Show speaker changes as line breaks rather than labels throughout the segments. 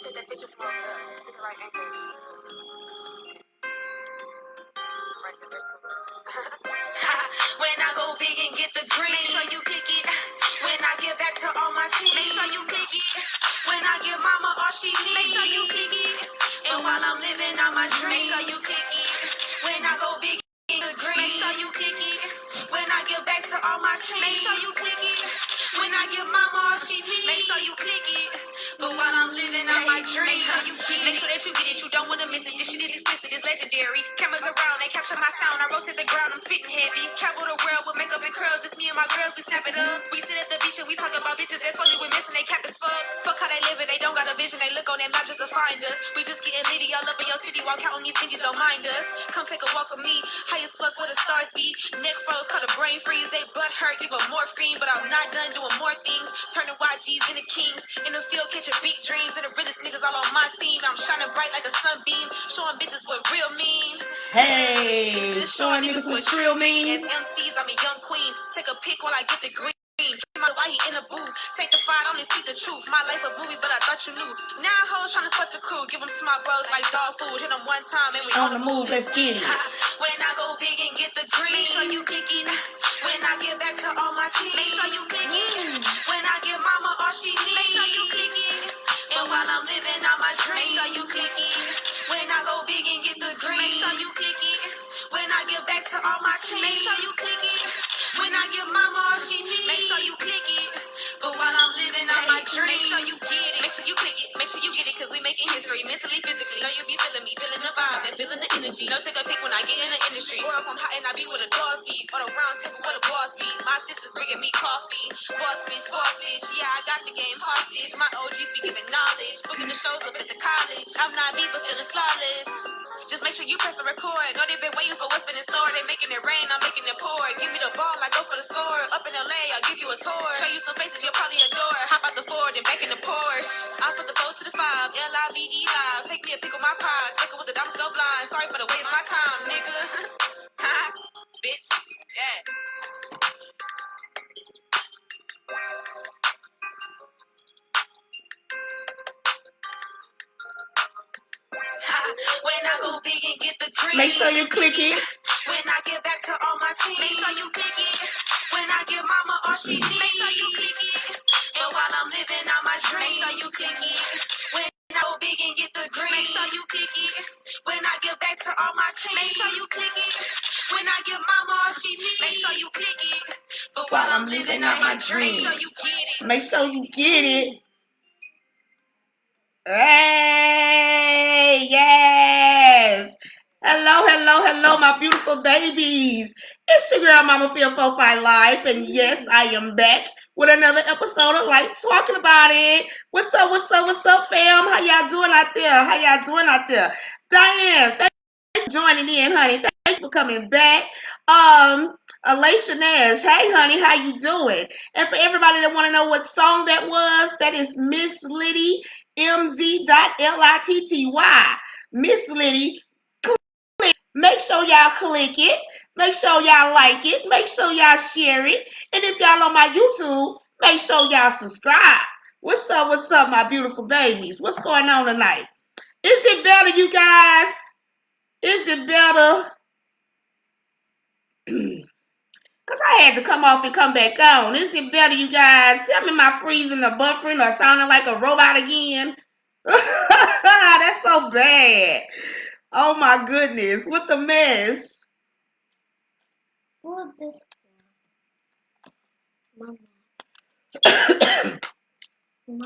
take that picture from over there. Pick the right angle. Right there, that's cool. When I go big and get the green, make sure you click it. When I get back to all my team, make sure you click it. When I give mama all she needs, make sure you click it. And while I'm living out my dream, make sure you click it. When I go big and get the green, make sure you click it. When I get back to all my team, make sure you click it. When I give mama all she needs, make sure you click it. But while I'm living out my dream, make sure you get it. Make sure that you get it. You don't want to miss it. This shit is explicit. It's legendary. Cameras around, they capture my sound. I roast at the ground. I'm spitting heavy. Travel the world with makeup and curls. Just me and my girls. We snap it up. We sit at the beach and we talk about bitches that slowly we're missing. They cap as fuck. Fuck how they living. They don't got a vision. They look on their map just to find us. We just getting litty all up in your city while counting these bitches. Don't mind us. Come take a walk with me. High as fuck where the stars be. Neck froze, caught a brain freeze. They butt hurt, give 'em morphine. But I'm not done doing more things. Turning YGs into kings. In the field, catching big dreams. And the realest niggas all on my team. I'm shining bright like a sunbeam. Showing bitches what real mean.
Hey, showing niggas what real mean.
As MCs, I'm a young queen. Take a pic while I get the green. My why he in a booth. Sanctified, only see the truth. My life a movie, but I thought you knew. Now hoes trying to fuck the crew. Give them smart bros like dog food. Hit them one time and we
On the move, let's get it.
When I go big and get the green, make sure you click it. When I get back to all my team, make sure you click it. When I give mama all she needs, make sure you click it. And while I'm living out my dream, make sure you click it. When I go big and get the green, make sure you click it. When I get back to all my team, make sure you click it. When I give mama all she needs, make sure you click it. But while I'm living out my dream, make sure you get it. Make sure you click it. Make sure you get it, cause we making history. Mentally, physically. Know you be feeling me, feeling the vibe and feeling the energy. Don't take a pic when I get in the industry. Or if I'm hot and I be where the dogs be. Or the round table where the boss be. My sisters bringing me coffee. Boss bitch. Yeah, I got the game hostage. My OGs be giving knowledge. Booking the shows up at the college. I'm not me, but feeling flawless. Just make sure you press the record. Know they been waiting for what's been in store. They making it rain, I'm making it pour. Give me the ball, I go for the score. Up in LA, I'll give you a tour. Show you some faces you'll probably adore. Hop out the Ford and back in the Porsche. I'll put the 4 to the 5, L-I-V-E live. Take me a pick with my prize. Take it with the diamonds go blind. Sorry for the waste of my time, nigga. Bitch, yeah. When I go big and get the green,
Make sure you click it.
When I get back to all my team, make sure you click it. When I give mama all she needs, make sure you click it. And while I'm living out my dream, make sure you click it. When I go big and get the green, make sure you click it. When I get back to all my team, make sure you click it. When I give mama all she needs, make sure you click it. But while I'm living out my dream, make sure you get it.
Make sure you get it. Hey, yes. Hello, my beautiful babies. It's your girl, Mama Feel 45 Life, and yes, I am back with another episode of Like Talking About It. What's up, fam? How y'all doing out there? Diane, thank you for joining in, honey. Thanks for coming back. Alicia Nash, hey, honey, how you doing? And for everybody that want to know what song that was, that is Miss Liddy, MZ.LITTY. Miss Liddy. Make sure y'all click it. Make sure y'all like it. Make sure y'all share it. And if y'all on my YouTube, make sure y'all subscribe. What's up, my beautiful babies? What's going on tonight? Is it better, you guys? Is it better? Because I had to come off and come back on. Is it better, you guys? Tell me, am I freezing or buffering or sounding like a robot again? That's so bad. Oh my goodness. What the mess?
What this? Mama.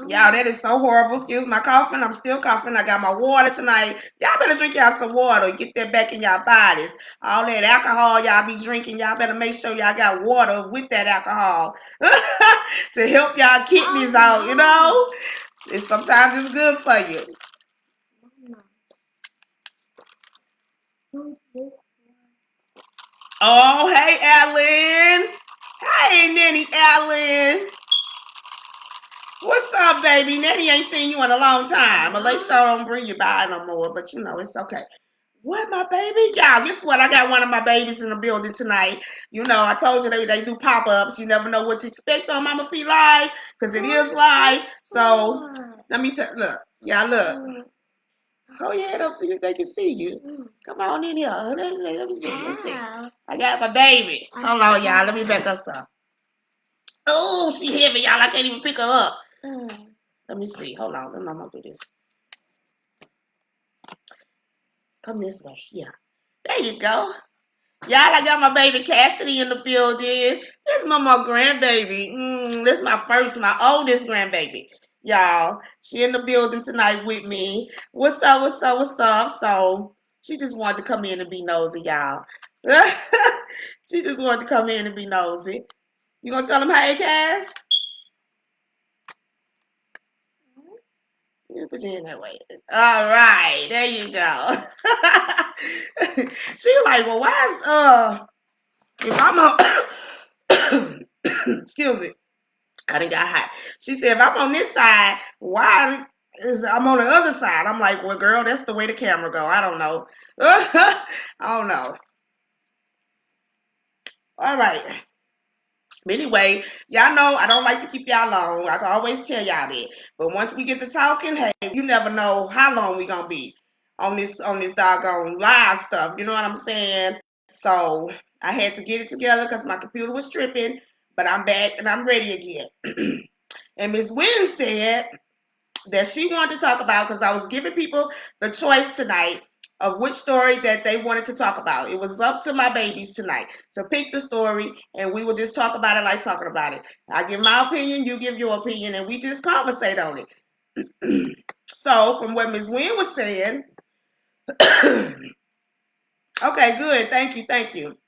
Y'all, that is so horrible. Excuse my coughing. I'm still coughing. I got my water tonight. Y'all better drink y'all some water. Get that back in y'all bodies. All that alcohol y'all be drinking, y'all better make sure y'all got water with that alcohol to help y'all kidneys out, you know? Sometimes it's good for you. Oh, hey, Alan. Hey, Nanny Alan. What's up, baby? Nanny ain't seen you in a long time. Alicia don't bring you by no more, but you know, it's okay. What, my baby? Y'all, guess what? I got one of my babies in the building tonight. You know, I told you they do pop-ups. You never know what to expect on Mama Fee Live, because it is live. So, let me tell look. Yeah, look. Hold your head up so they can see you. Come on in here. Let me see. Let's see. I got my baby. Hold on, y'all. Let me back up some. Oh, she heavy, y'all. I can't even pick her up. Let me see. Hold on. I'm gonna do this. Come this way. Yeah. There you go. Y'all, I got my baby Cassidy in the building. This is my grandbaby. This is my oldest grandbaby. Y'all, she in the building tonight with me. What's up, what's up, what's up? So, she just wanted to come in and be nosy, y'all. She just wanted to come in and be nosy. You gonna tell them hey, Cass? You put your hand that way. All right, there you go. She like, well, why is if I'm on excuse me, I done got hot. She said, if I'm on this side, why is I'm on the other side? I'm like, well, girl, that's the way the camera go. I don't know. I don't know. All right. But anyway, y'all know I don't like to keep y'all long. I can always tell y'all that. But once we get to talking, hey, you never know how long we gonna be on this doggone live stuff. You know what I'm saying? So I had to get it together because my computer was tripping. But I'm back and I'm ready again. And Miss Wynn said that she wanted to talk about, because I was giving people the choice tonight of which story that they wanted to talk about. It was up to my babies tonight to pick the story, and we will just talk about it like talking about it. I give my opinion, you give your opinion, and we just conversate on it. So, from what Ms. Wynn was saying, okay, good, thank you, thank you.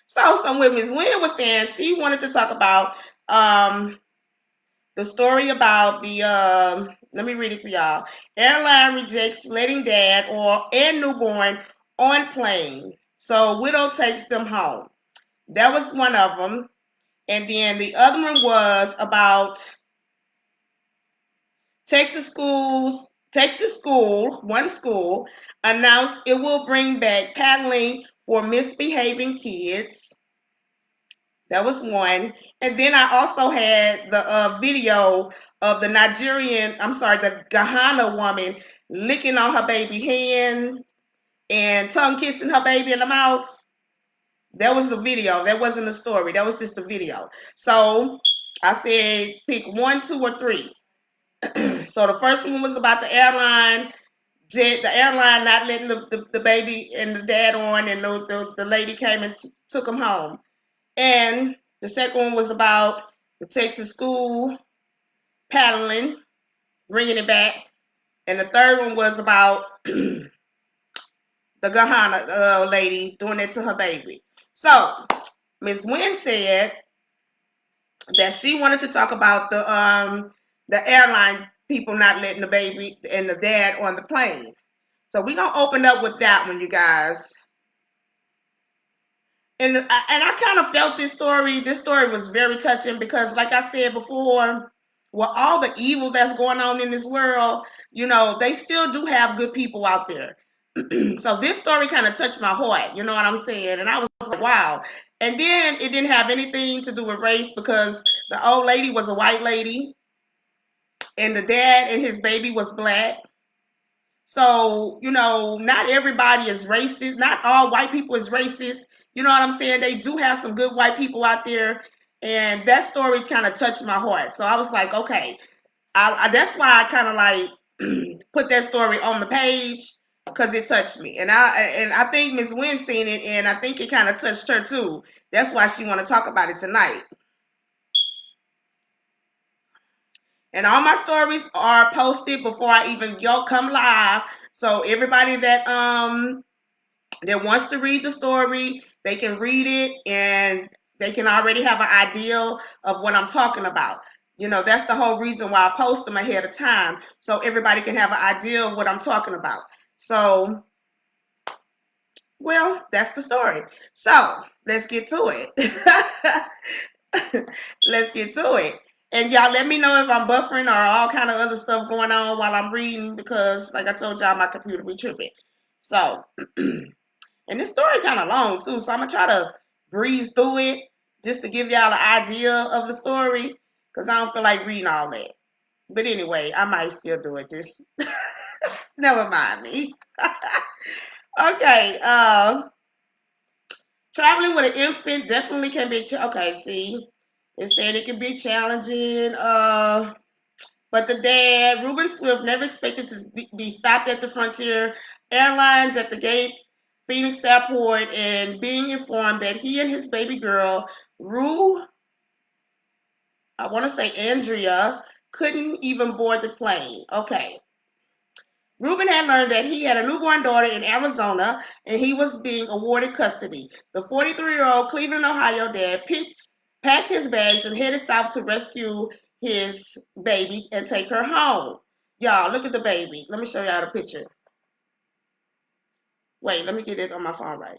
So, what Ms. Wynn was saying, she wanted to talk about the story about the let me read it to y'all. Airline rejects letting dad and newborn on plane. So widow takes them home. That was one of them. And then the other one was about one school announced it will bring back paddling for misbehaving kids. That was one. And then I also had the video of the the Ghana woman licking on her baby hand and tongue kissing her baby in the mouth. That was the video. That wasn't the story. That was just the video. So I said pick one, two, or three. So the first one was about the airline the airline not letting the baby and the dad on, and the lady came and took him home. And the second one was about the Texas school paddling, bringing it back. And the third one was about the Ghana lady doing it to her baby. So Ms. Wynn said that she wanted to talk about the airline people not letting the baby and the dad on the plane. So we're gonna open up with that one, you guys. And I kind of felt this story. This story was very touching because, like I said before, with all the evil that's going on in this world, they still do have good people out there. So this story kind of touched my heart, you know what I'm saying? And I was like, wow. And then it didn't have anything to do with race because the old lady was a white lady and the dad and his baby was black. So, not everybody is racist. Not all white people is racist. You know what I'm saying? They do have some good white people out there. And that story kind of touched my heart. So I was like, okay, that's why I kind of like put that story on the page because it touched me. And I think Ms. Wynn seen it, and I think it kind of touched her too. That's why she want to talk about it tonight. And all my stories are posted before I even come live. So everybody that wants to read the story, they can read it and they can already have an idea of what I'm talking about. That's the whole reason why I post them ahead of time, so everybody can have an idea of what I'm talking about. So, well, that's the story. So, let's get to it. Let's get to it. And y'all let me know if I'm buffering or all kind of other stuff going on while I'm reading because, like I told y'all, my computer be tripping. So, and this story kind of long too, so I'm gonna try to breeze through it just to give y'all an idea of the story because I don't feel like reading all that. But anyway, I might still do it. Just never mind me. Okay. Traveling with an infant definitely can be. Okay, see, it said it can be challenging. But the dad, Reuben Swift, never expected to be stopped at the Frontier Airlines at the gate, Phoenix Airport, and being informed that he and his baby girl, Rue, I want to say Andrea, couldn't even board the plane. Okay. Reuben had learned that he had a newborn daughter in Arizona and he was being awarded custody. The 43-year-old Cleveland, Ohio dad packed his bags and headed south to rescue his baby and take her home. Y'all, look at the baby. Let me show y'all the picture. Wait, let me get it on my phone right.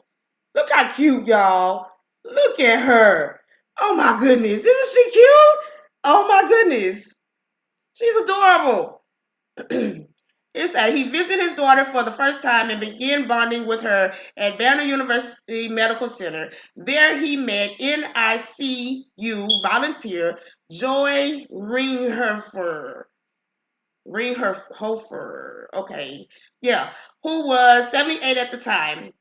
Look how cute, y'all. Look at her. Oh my goodness. Isn't she cute? Oh my goodness. She's adorable. It's he visited his daughter for the first time and began bonding with her at Banner University Medical Center. There he met NICU volunteer Joy Ringhofer. Okay, yeah, who was 78 at the time.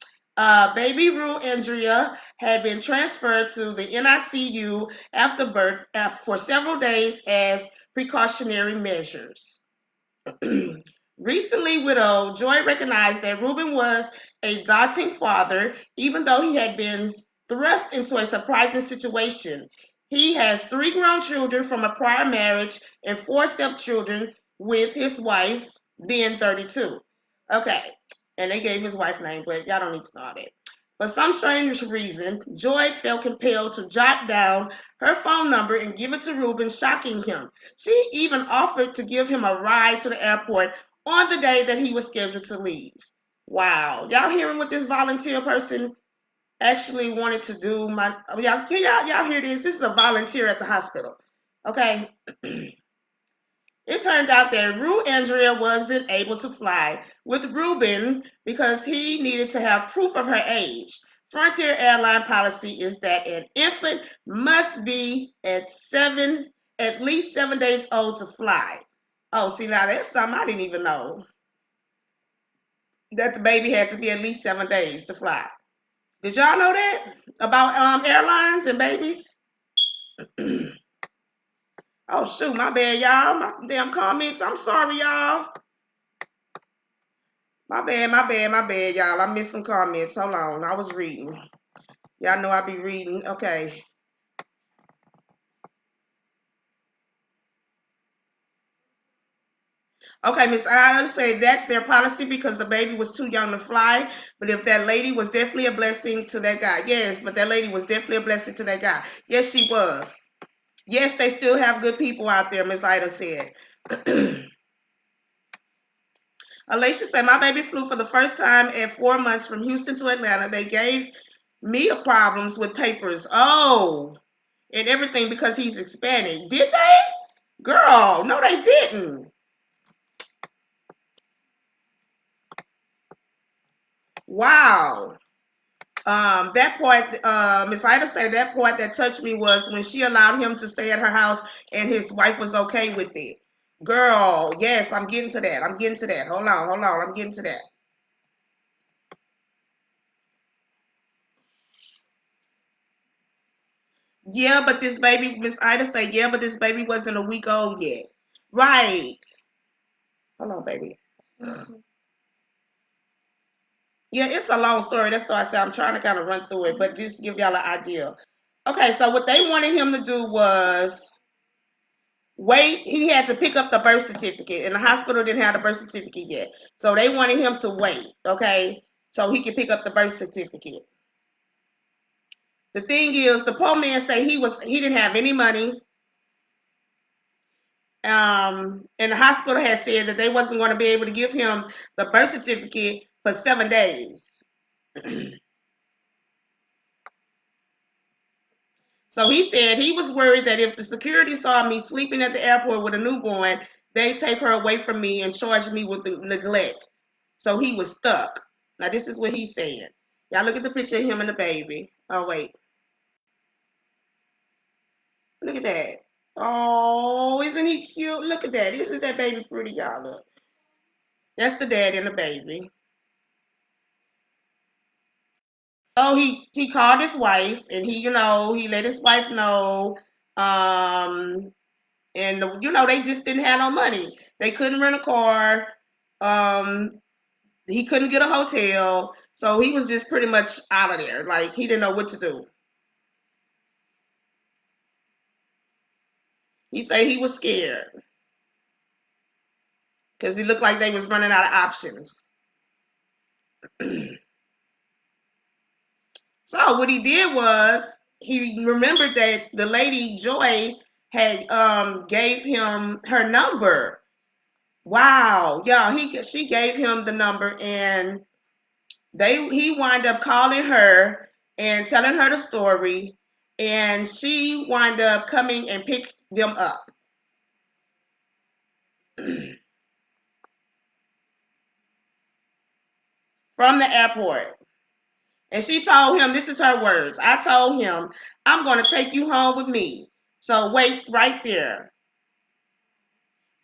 Baby Rue Andrea had been transferred to the NICU after birth for several days as precautionary measures. Recently widowed, Joy recognized that Reuben was a daunting father, even though he had been thrust into a surprising situation. He has 3 grown children from a prior marriage and 4 stepchildren with his wife, then 32. Okay, and they gave his wife name, but y'all don't need to know all that. For some strange reason, Joy felt compelled to jot down her phone number and give it to Reuben, shocking him. She even offered to give him a ride to the airport on the day that he was scheduled to leave. Wow. Y'all hearing what this volunteer person actually wanted to do? Y'all hear this? This is a volunteer at the hospital. Okay. It turned out that Rue Andrea wasn't able to fly with Reuben because he needed to have proof of her age. Frontier airline policy is that an infant must be at least 7 days old to fly. Oh, see, now that's something I didn't even know. That the baby had to be at least 7 days to fly. Did y'all know that about airlines and babies? Oh shoot, my bad, y'all. My damn comments. I'm sorry, y'all. My bad, y'all. I missed some comments. Hold on. I was reading. Y'all know I be reading. Okay. Okay, Miss Adams say that's their policy because the baby was too young to fly. But if that lady was definitely a blessing to that guy. Yes, but that lady was definitely a blessing to that guy. Yes, she was. Yes, they still have good people out there, Miss Ida said. Alicia said, my baby flew for the first time at 4 months from Houston to Atlanta. They gave me problems with papers. Oh, and everything because he's Hispanic. Did they? Girl, no, they didn't. Wow. That part, Miss Ida said that part that touched me was when she allowed him to stay at her house and his wife was okay with it. Girl, yes, I'm getting to that. I'm getting to that. Hold on. I'm getting to that. Yeah, but this baby, Miss Ida said, yeah, but this baby wasn't a week old yet. Right. Hold on, baby. Yeah, it's a long story. That's why I said I'm trying to kind of run through it, but just give y'all an idea. Okay, so what they wanted him to do was wait. He had to pick up the birth certificate, and the hospital didn't have the birth certificate yet. So they wanted him to wait, okay, so he could pick up the birth certificate. The thing is, the poor man say he didn't have any money. And the hospital had said that they wasn't going to be able to give him the birth certificate for 7 days. So he said he was worried that if the security saw me sleeping at the airport with a newborn, they'd take her away from me and charge me with neglect. So he was stuck. Now this is what he said. Y'all look at the picture of him and the baby. Oh wait, look at that. Oh, isn't he cute? Look at that. Isn't that baby pretty, y'all? Look. That's the dad and the baby. So he called his wife and he let his wife know. Um, and they just didn't have no money. They couldn't rent a car. Um, he couldn't get a hotel. So he was just pretty much out of there. Like he didn't know what to do. He said he was scared because he looked like they was running out of options. So what he did was he remembered that the lady Joy had gave him her number. Wow, yeah, she gave him the number and he wind up calling her and telling her the story and she wind up coming and pick them up from the airport. And she told him, this is her words. I told him, I'm going to take you home with me. So wait right there.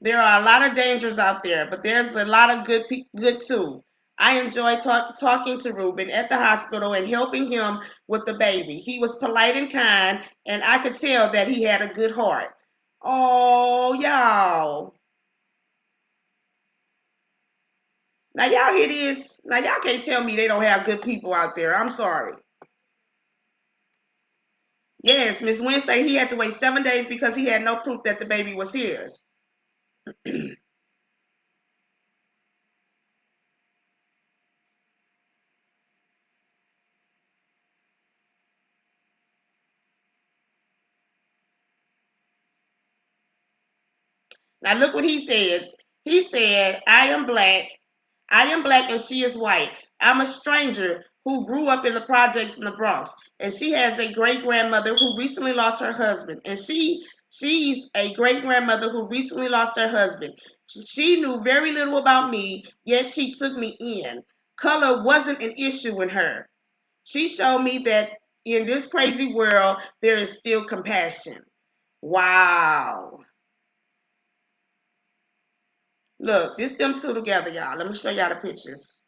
There are a lot of dangers out there, but there's a lot of good too. I enjoy talking to Ruben at the hospital and helping him with the baby. He was polite and kind, and I could tell that he had a good heart. Oh, y'all. Now, y'all hear this? Now, y'all can't tell me they don't have good people out there. I'm sorry. Yes, Miss Wynn say he had to wait 7 days because he had no proof that the baby was his. Now look what he said. He said, I am black and she is white. I'm a stranger who grew up in the projects in the Bronx. And she has a great grandmother who recently lost her husband. And she's a great grandmother who recently lost her husband. She knew very little about me, yet she took me in. Color wasn't an issue in her. She showed me that in this crazy world, there is still compassion. Wow. Look, this them two together, y'all. Let me show y'all the pictures.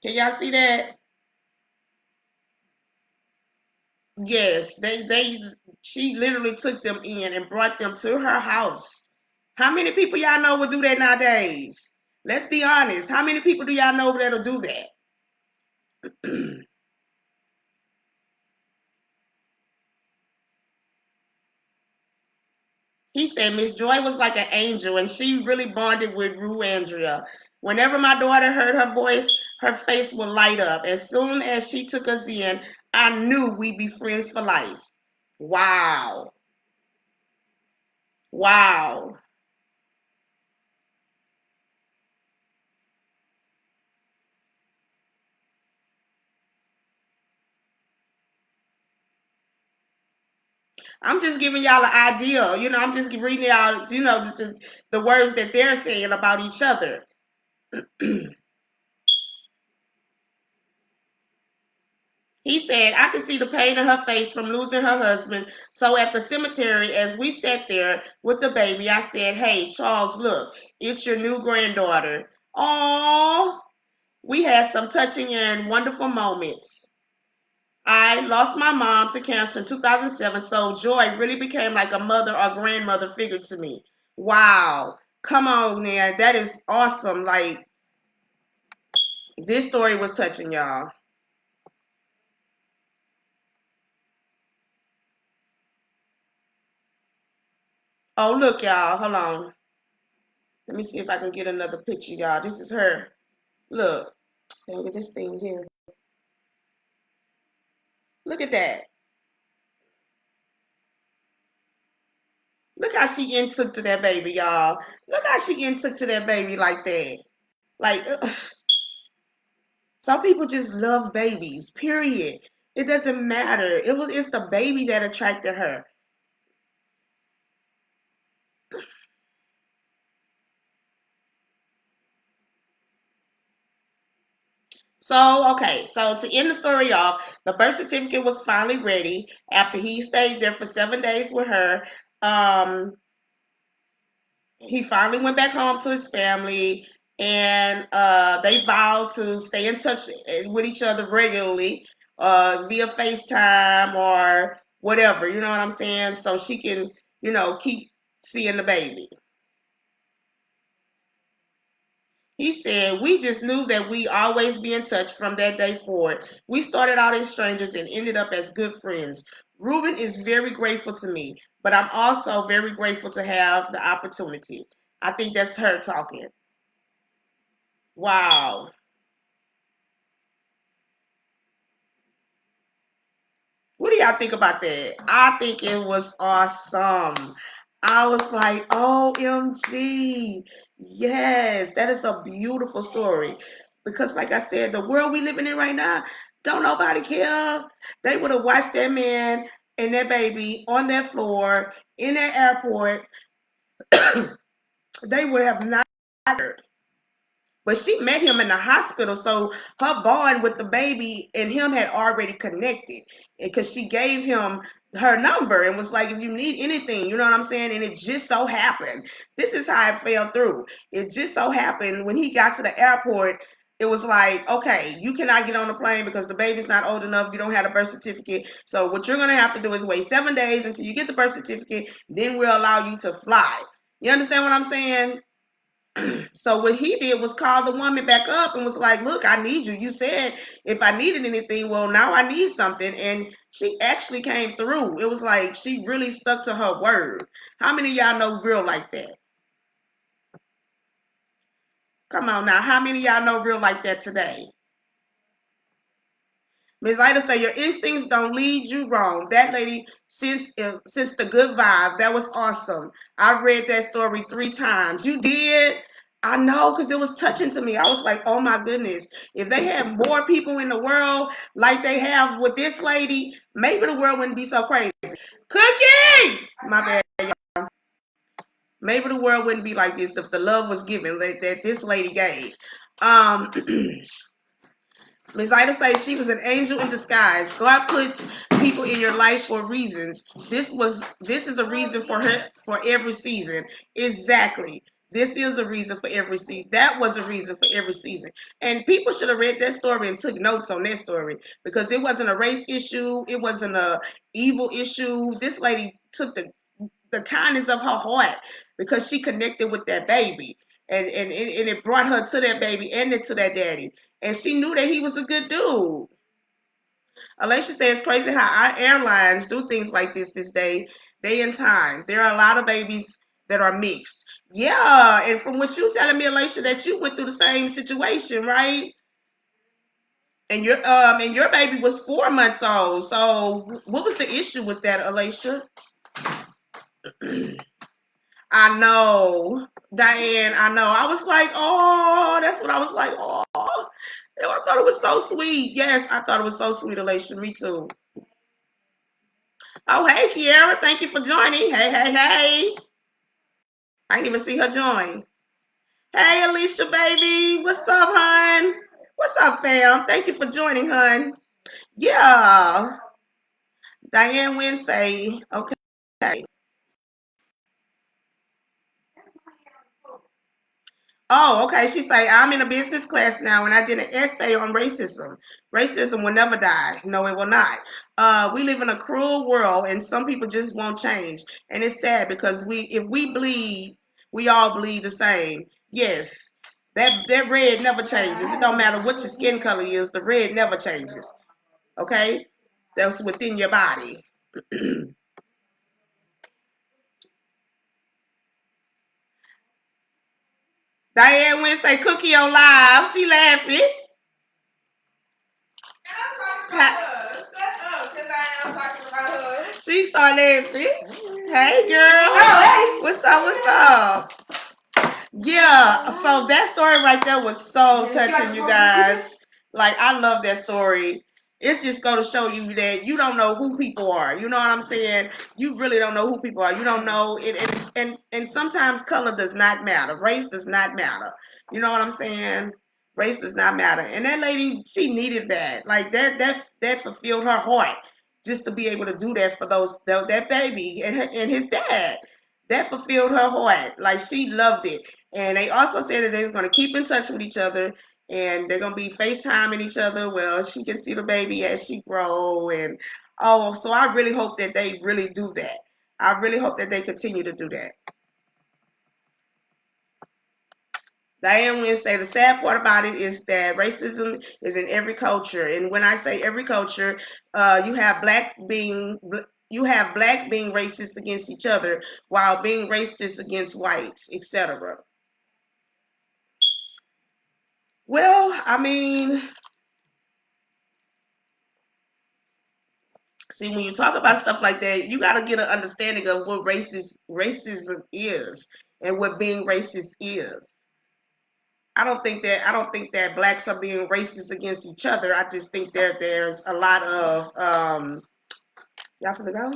Can y'all see that? Yes, she literally took them in and brought them to her house. How many people y'all know would do that nowadays? Let's be honest. How many people do y'all know that'll do that? He said Miss Joy was like an angel and she really bonded with Rue Andrea. Whenever my daughter heard her voice, her face would light up. As soon as she took us in, I knew we'd be friends for life. Wow. Wow. I'm just giving y'all an idea. I'm just reading y'all, the words that they're saying about each other. He said, I could see the pain in her face from losing her husband. So at the cemetery, as we sat there with the baby, I said, hey, Charles, look, it's your new granddaughter. Oh, we had some touching and wonderful moments. I lost my mom to cancer in 2007, so Joy really became like a mother or grandmother figure to me. Wow. Come on, man. That is awesome. Like, this story was touching, y'all. Oh, look, y'all. Hold on. Let me see if I can get another picture, y'all. This is her. Look. Look at this thing here. Look at that. Look how she intook to that baby, y'all. Look how she intook to that baby like that. Like, some people just love babies, period. It doesn't matter. It's the baby that attracted her. So, okay, so to end the story off, the birth certificate was finally ready after he stayed there for 7 days with her. Um, he finally went back home to his family, and they vowed to stay in touch with each other regularly, via FaceTime or whatever, you know what I'm saying? So she can, keep seeing the baby. He said, "We just knew that we always be in touch from that day forward. We started out as strangers and ended up as good friends. Ruben is very grateful to me, but I'm also very grateful to have the opportunity." I think that's her talking. Wow. What do y'all think about that? I think it was awesome. I was like, OMG. Yes, that is a beautiful story. Because, like I said, the world we living in right now, don't nobody care. They would have watched that man and that baby on that floor in that airport. They would have not cared. But she met him in the hospital, so her bond with the baby and him had already connected because she gave him her number and was like, if you need anything, you know what I'm saying? And it just so happened, this is how it fell through. It just so happened when he got to the airport, it was like, okay, you cannot get on the plane because the baby's not old enough. You don't have a birth certificate. So what you're going to have to do is wait 7 days until you get the birth certificate. Then we'll allow you to fly. You understand what I'm saying? So what he did was call the woman back up and was like, "Look, I need you. You said if I needed anything, well, now I need something." And she actually came through. It was like she really stuck to her word. How many of y'all know real like that? Come on now. How many of y'all know real like that today? Ms. Ida say your instincts don't lead you wrong. That lady, since the good vibe, that was awesome. I read that story 3 times. You did? I know, because it was touching to me. I was like, oh my goodness. If they had more people in the world like they have with this lady, maybe the world wouldn't be so crazy. Cookie! My bad. Maybe the world wouldn't be like this if the love was given that this lady gave. Um Ms. Ida says she was an angel in disguise. God puts people in your life for reasons. This is a reason for her for every season. Exactly. This is a reason for every season. That was a reason for every season. And people should have read that story and took notes on that story because it wasn't a race issue. It wasn't a evil issue. This lady took the kindness of her heart because she connected with that baby. And it brought her to that baby and to that daddy. And she knew that he was a good dude. Alicia says it's crazy how our airlines do things like this day and time. There are a lot of babies that are mixed. Yeah, and from what you telling me, Alicia, that you went through the same situation, right? And your baby was 4 months old. So what was the issue with that, Alicia? I know, Diane. I know. I was like, oh, that's what I was like. Oh, I thought it was so sweet. Yes, I thought it was so sweet, Alicia. Me too. Oh, hey, Kiara. Thank you for joining. Hey, hey, hey. I didn't even see her join. Hey, Alicia, baby. What's up, hun? What's up, fam? Thank you for joining, hun. Yeah. Diane Wednesday. Okay. Oh, okay. She say I'm in a business class now, and I did an essay on racism. Racism will never die. No, it will not. We live in a cruel world, and some people just won't change, and it's sad because if we bleed, we all bleed the same. Yes, that red never changes. It don't matter what your skin color is. The red never changes. Okay, that's within your body. Diane Wednesday Cookie on live. She laughing. She started laughing. Hey, girl. Oh, hey. What's up? What's up? Yeah. So that story right there was so touching, you guys. Like, I love that story. It's just going to show you that you don't know who people are. You know what I'm saying? You really don't know who people are. You don't know it, and sometimes color does not matter. Race does not matter. You know what I'm saying? Race does not matter. And that lady, she needed that. Like that fulfilled her heart just to be able to do that for that baby and his dad. That fulfilled her heart. Like she loved it. And they also said that they're going to keep in touch with each other and they're going to be FaceTiming each other. Well, she can see the baby as she grow. And oh, so I really hope that they really do that. I really hope that they continue to do that. Diane Wynn say the sad part about it is that racism is in every culture, and when I say every culture, you have black being racist against each other while being racist against whites, etc. Well, I mean, see, when you talk about stuff like that, you got to get an understanding of what racism is and what being racist is. I don't think that blacks are being racist against each other. I just think there's a lot of y'all finna go?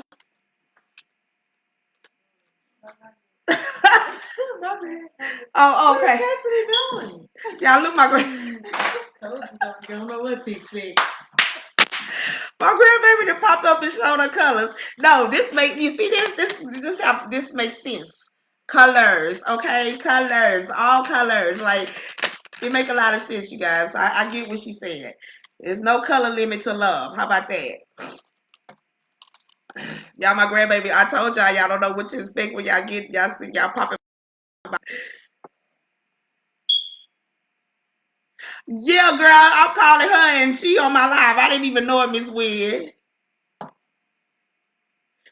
Oh, okay.
What is Cassidy doing?
Y'all look my grand
You don't know what to expect.
my grandbaby that popped up and showed her colors. No, this make you see this makes sense. Colors, okay, colors, all colors. Like it make a lot of sense, you guys. I get what she said. There's no color limit to love. How about that? Y'all, my grandbaby. I told y'all don't know what to expect when y'all get y'all see y'all popping. Yeah, girl, I'm calling her and she on my live. I didn't even know it, Miss Weird.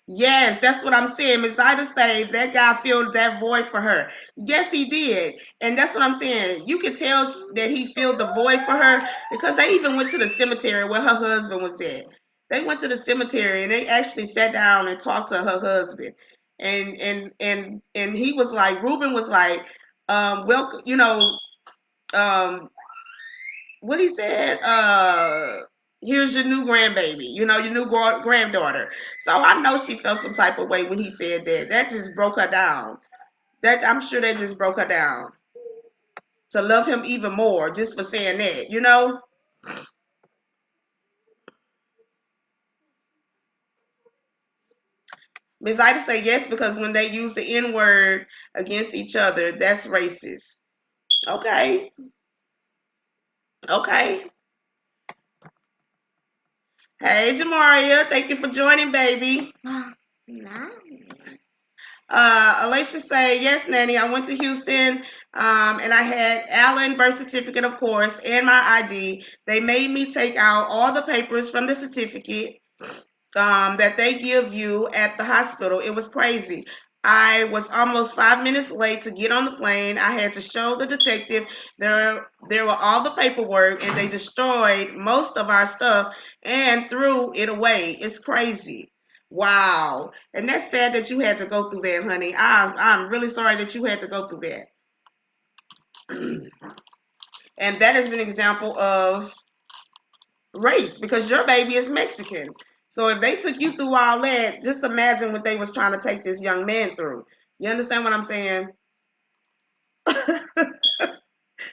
Yes, that's what I'm saying. Miss Ida say that guy filled that void for her. Yes, he did. And that's what I'm saying. You can tell that he filled the void for her because they even went to the cemetery where her husband was at. They went to the cemetery and they actually sat down and talked to her husband. And he was like, Ruben was like, welcome, what he said, here's your new grandbaby, your new granddaughter. So I know she felt some type of way when he said that. That just broke her down. That I'm sure that just broke her down to love him even more just for saying that. Ms. Ida say yes because when they use the N word against each other, that's racist. Okay, okay. Hey, Jamaria, thank you for joining, baby. Alicia say, yes, Nanny, I went to Houston and I had Allen birth certificate, of course, and my ID. They made me take out all the papers from the certificate that they give you at the hospital. It was crazy. I was almost 5 minutes late to get on the plane. I had to show the detective there were all the paperwork and they destroyed most of our stuff and threw it away. It's crazy. Wow. And that's sad that you had to go through that, honey. I'm really sorry that you had to go through that. And that is an example of race because your baby is Mexican. So if they took you through all that, just imagine what they was trying to take this young man through. You understand what I'm saying?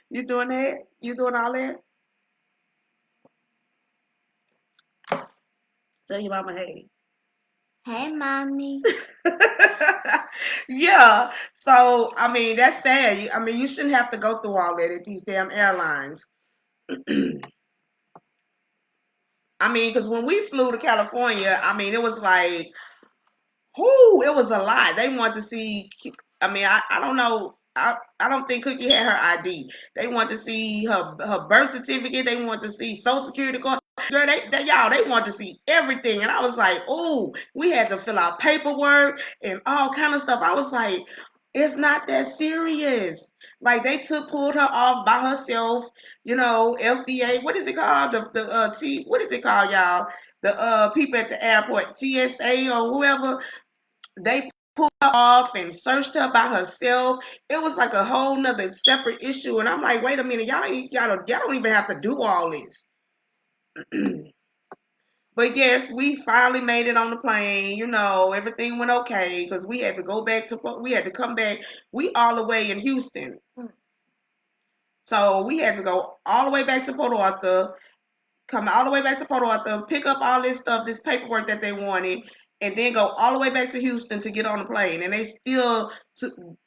You doing that? You doing all that? Tell your mama, hey.
Hey, mommy.
Yeah. So I mean, that's sad. I mean, you shouldn't have to go through all that at these damn airlines. I mean, because when we flew to California, I mean, it was like, whoo, it was a lot. They want to see. I mean, I don't know. I don't think Cookie had her ID. They want to see her birth certificate. They want to see Social Security card. Girl, they want to see everything. And I was like, oh, we had to fill out paperwork and all kind of stuff. I was like, it's not that serious. Like they pulled her off by herself. FDA. What is it called? What is it called, y'all? The people at the airport, TSA or whoever. They pulled her off and searched her by herself. It was like a whole nother separate issue. And I'm like, wait a minute, y'all don't even have to do all this. But yes, we finally made it on the plane. Everything went okay because we had to come back. We all the way in Houston. So we had to go all the way back to Port Arthur, come all the way back to Port Arthur, pick up all this stuff, this paperwork that they wanted, and then go all the way back to Houston to get on the plane. And they still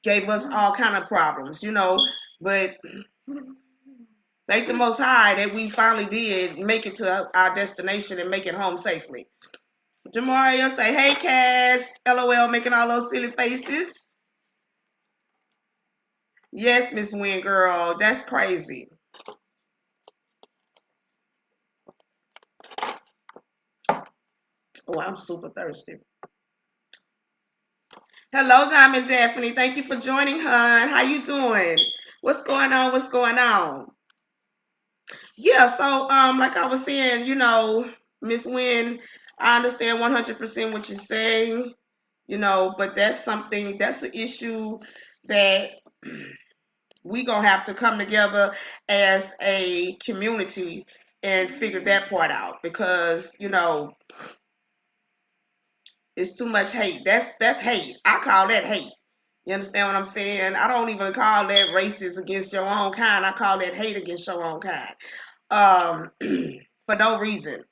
gave us all kind of problems, you know. But thank the Most High that we finally did make it to our destination and make it home safely. Jamaria say, hey, Cass. LOL, making all those silly faces. Yes, Miss Wynn, girl. That's crazy. Oh, I'm super thirsty. Hello, Diamond Daphne. Thank you for joining, hon. How you doing? What's going on? What's going on? Yeah, so like I was saying, you know, Miss Wynn, I understand 100% what you're saying, you know, but that's an issue that we gonna have to come together as a community and figure that part out because, you know, it's too much hate. That's hate. I call that hate. You understand what I'm saying? I don't even call that racist against your own kind. I call that hate against your own kind. For no reason.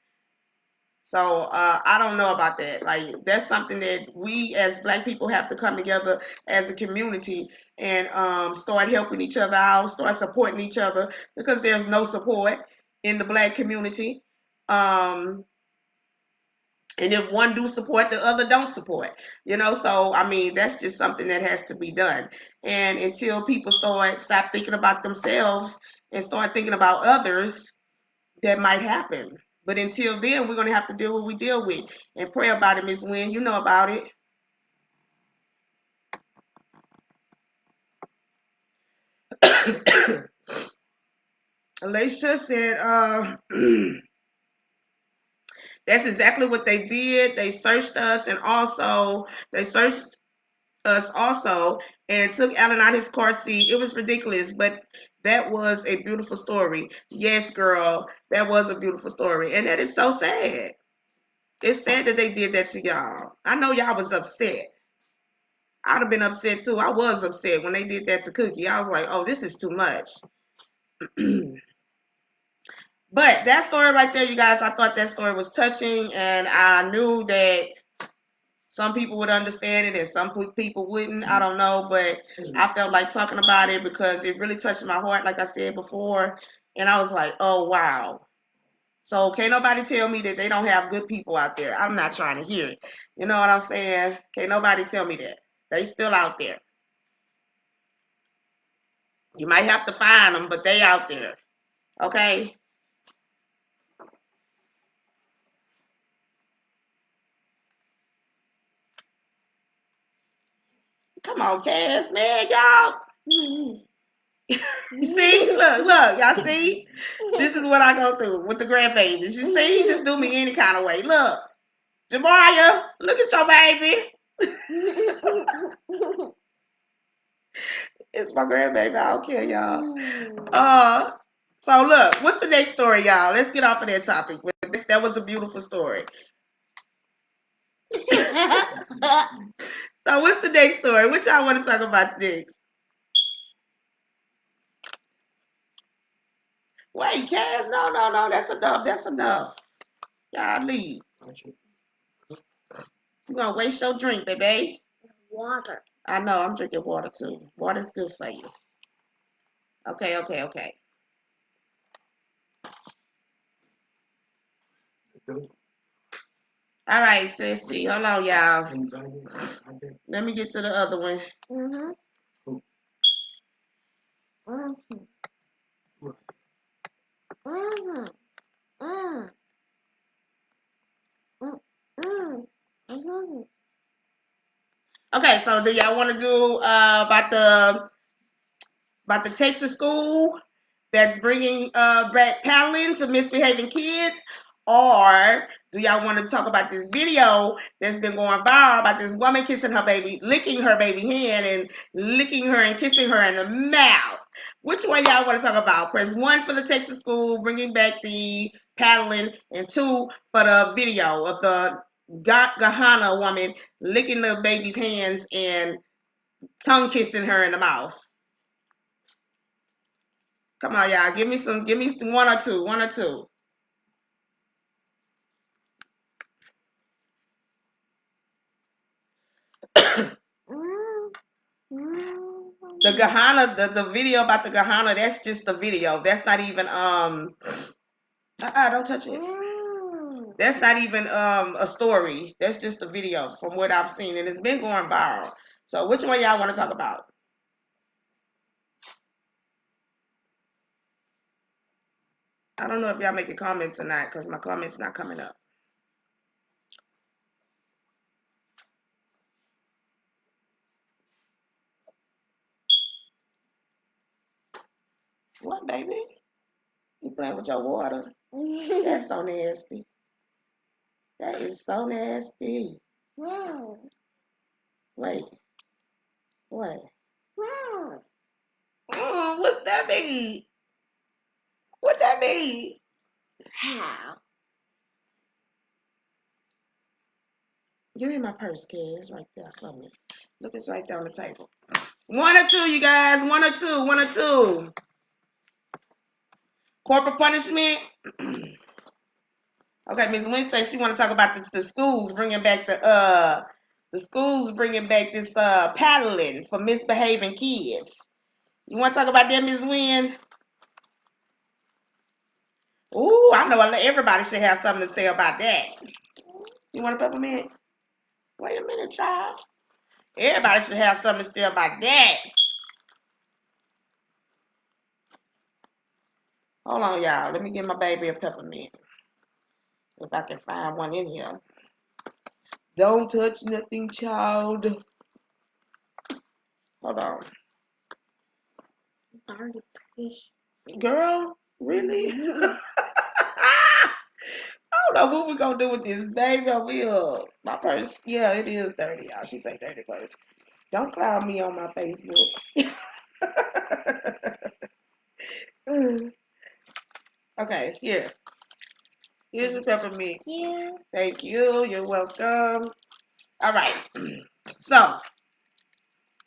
So I don't know about that. Like that's something that we as Black people have to come together as a community and start helping each other out, start supporting each other because there's no support in the Black community. And if one do support, the other don't support. You know, so I mean that's just something that has to be done. And until people stop thinking about themselves and start thinking about others, that might happen. But until then, we're gonna have to deal with what we deal with and pray about it, Miss Wynn. You know about it. Alicia said, that's exactly what they did. They searched us and also they searched us also and took Alan out his car seat. It was ridiculous, but that was a beautiful story. Yes, girl, that was a beautiful story. And that is so sad. It's sad that they did that to y'all. I know y'all was upset. I'd have been upset too. I was upset when they did that to Cookie. I was like, oh, this is too much. But that story right there, you guys, I thought that story was touching, and I knew that some people would understand it and some people wouldn't. I don't know, but I felt like talking about it because it really touched my heart, like I said before. And I was like, oh, wow. So can't nobody tell me that they don't have good people out there. I'm not trying to hear it. You know what I'm saying? Can't nobody tell me that. They still out there. You might have to find them, but they out there. Okay? Come on, Cass, man, y'all. You see? Look, y'all see? This is what I go through with the grandbabies. You see? He just do me any kind of way. Look. Jamaria, look at your baby. It's my grandbaby. I don't care, y'all. So look, what's the next story, y'all? Let's get off of that topic. That was a beautiful story. So what's the next story? What y'all want to talk about next? Wait, Cass, no. That's enough. That's enough. Y'all leave. You gonna waste your drink, baby. Water. I know, I'm drinking water too. Water's good for you. Okay. All right, sissy. Hold on, y'all. Let me get to the other one. Mm-hmm. Mm-hmm. Mm-hmm. Mm-hmm. Mm-hmm. Mm-hmm. Okay, so do y'all want to do about the Texas school that's bringing back paddling to misbehaving kids? Or do y'all want to talk about this video that's been going viral about this woman kissing her baby, licking her baby hand and licking her and kissing her in the mouth? Which one y'all want to talk about? Press 1 for the Texas school bringing back the paddling and 2 for the video of the Gahana woman licking the baby's hands and tongue kissing her in the mouth. Come on, y'all. Give me one or two. One or two. The Gahana, the video about the Gahana, that's just the video. That's not even don't touch it. That's not even a story. That's just a video from what I've seen, and it's been going viral. So which one y'all want to talk about? I don't know if y'all making comments or not, because my comments not coming up. What, baby? You playing with your water? That's so nasty. That is so nasty. Wait. What? What's that mean? What that mean?
How?
Give me my purse, kid. It's right there for me. Look, it's right there on the table. One or two, you guys. One or two. One or two. Corporal punishment. Okay, Ms. Wednesday, she want to talk about the schools bringing back the schools bringing back this paddling for misbehaving kids. You want to talk about that, Ms. Wynn? Ooh, I know everybody should have something to say about that. You want a peppermint? Wait a minute, child. Everybody should have something to say about that. Hold on, y'all. Let me give my baby a peppermint. If I can find one in here. Don't touch nothing, child. Hold on. Girl, really? I don't know what we're gonna do with this baby over here. My purse, yeah, it is dirty, y'all. She say dirty purse. Don't clown me on my Facebook. Okay, here. Here's your peppermint.
Yeah.
Thank you. You're welcome. All right. So,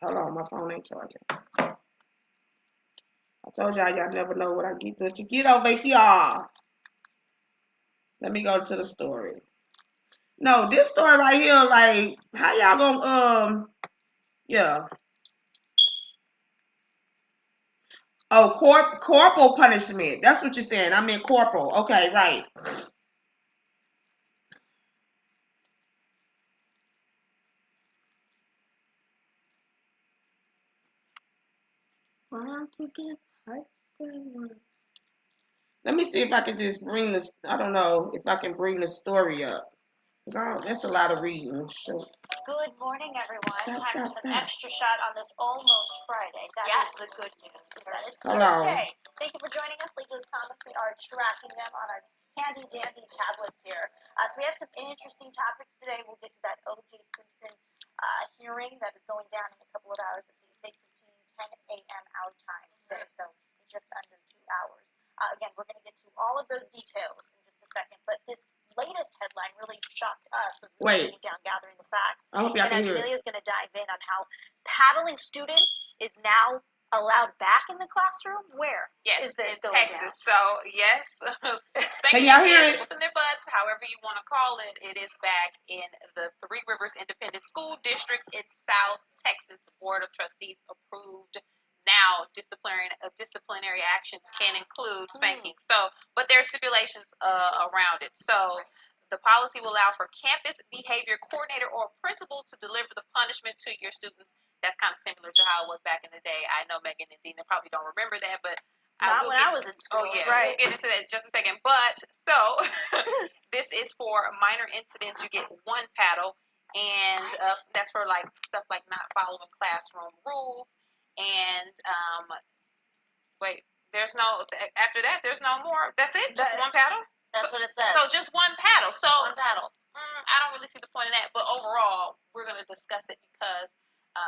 hold on, my phone ain't charging. I told y'all never know what I get to. You get over here. Let me go to the story. No, this story right here, like, how y'all gonna yeah. Oh, corporal punishment. That's what you're saying. I mean corporal. Okay, right.
Why don't you get high school one?
Let me see if I can just bring this. I don't know if I can bring the story up. That's a lot of reading. So,
Good morning, everyone.
stop,
Time
stop,
for some
stop.
extra shot on this almost Friday. That is the good news. That is
Hold on.
Tuesday. Thank you for joining us, Legally Comics. We are tracking them on our handy dandy tablets here. So we have some interesting topics today. We'll get to that O.J. Simpson hearing that is going down in a couple of hours at the 10 a.m. our time today. So in just under 2 hours. Again, we're going to get to all of those details in just a second. But this latest headline really shocked us as we were sitting down gathering the facts.
I hope y'all can hear it.
Amelia is going to dive in on how paddling students is now allowed back in the classroom. Where is this
in
going
Texas.
down?
So yes,
Can y'all hear it?
within their butts, however you want to call it, it is back in the Three Rivers Independent School District in South Texas. The Board of Trustees approved. Now, disciplinary actions can include spanking. So, but there are stipulations around it. So, the policy will allow for campus behavior coordinator or principal to deliver the punishment to your students. That's kind of similar to how it was back in the day. I know Megan and Dina probably don't remember that, but
Not when I was in school.
oh yeah,
right.
we'll get into that in just a second. But so this is for minor incidents. You get one paddle, and that's for like stuff like not following classroom rules. And wait, there's no after that. There's no more. That's it. Just one paddle.
That's what it says.
So just one paddle. So
one paddle.
I don't really see the point of that. But overall, we're going to discuss it because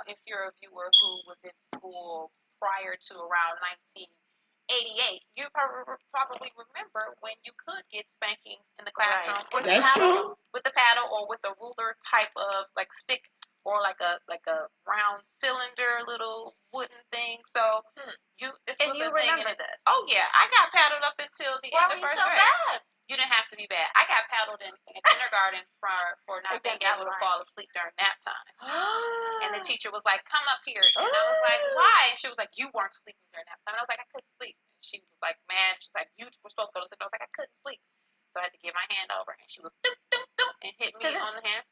if you're a viewer who was in school prior to around 1988, you probably remember when you could get spankings in the classroom
Right.
with
That's true.
with the paddle or with a ruler type of like stick or like a round cylinder little wooden thing. So this
And
was
you
a thing.
remember this?
Oh yeah, I got paddled up until the
Why
end
were
of
you
first
so
grade.
bad?
You didn't have to be bad. I got paddled in kindergarten for not being able to fall asleep during nap time. And the teacher was like, "Come up here," and I was like, "Why?" And she was like, "You weren't sleeping during nap time." And I was like, "I couldn't sleep." And she was like, "Man," she's like, "You were supposed to go to sleep." And I was like, "I couldn't sleep." So I had to get my hand over, and she was doop, doop, doop, and hit me on the hand.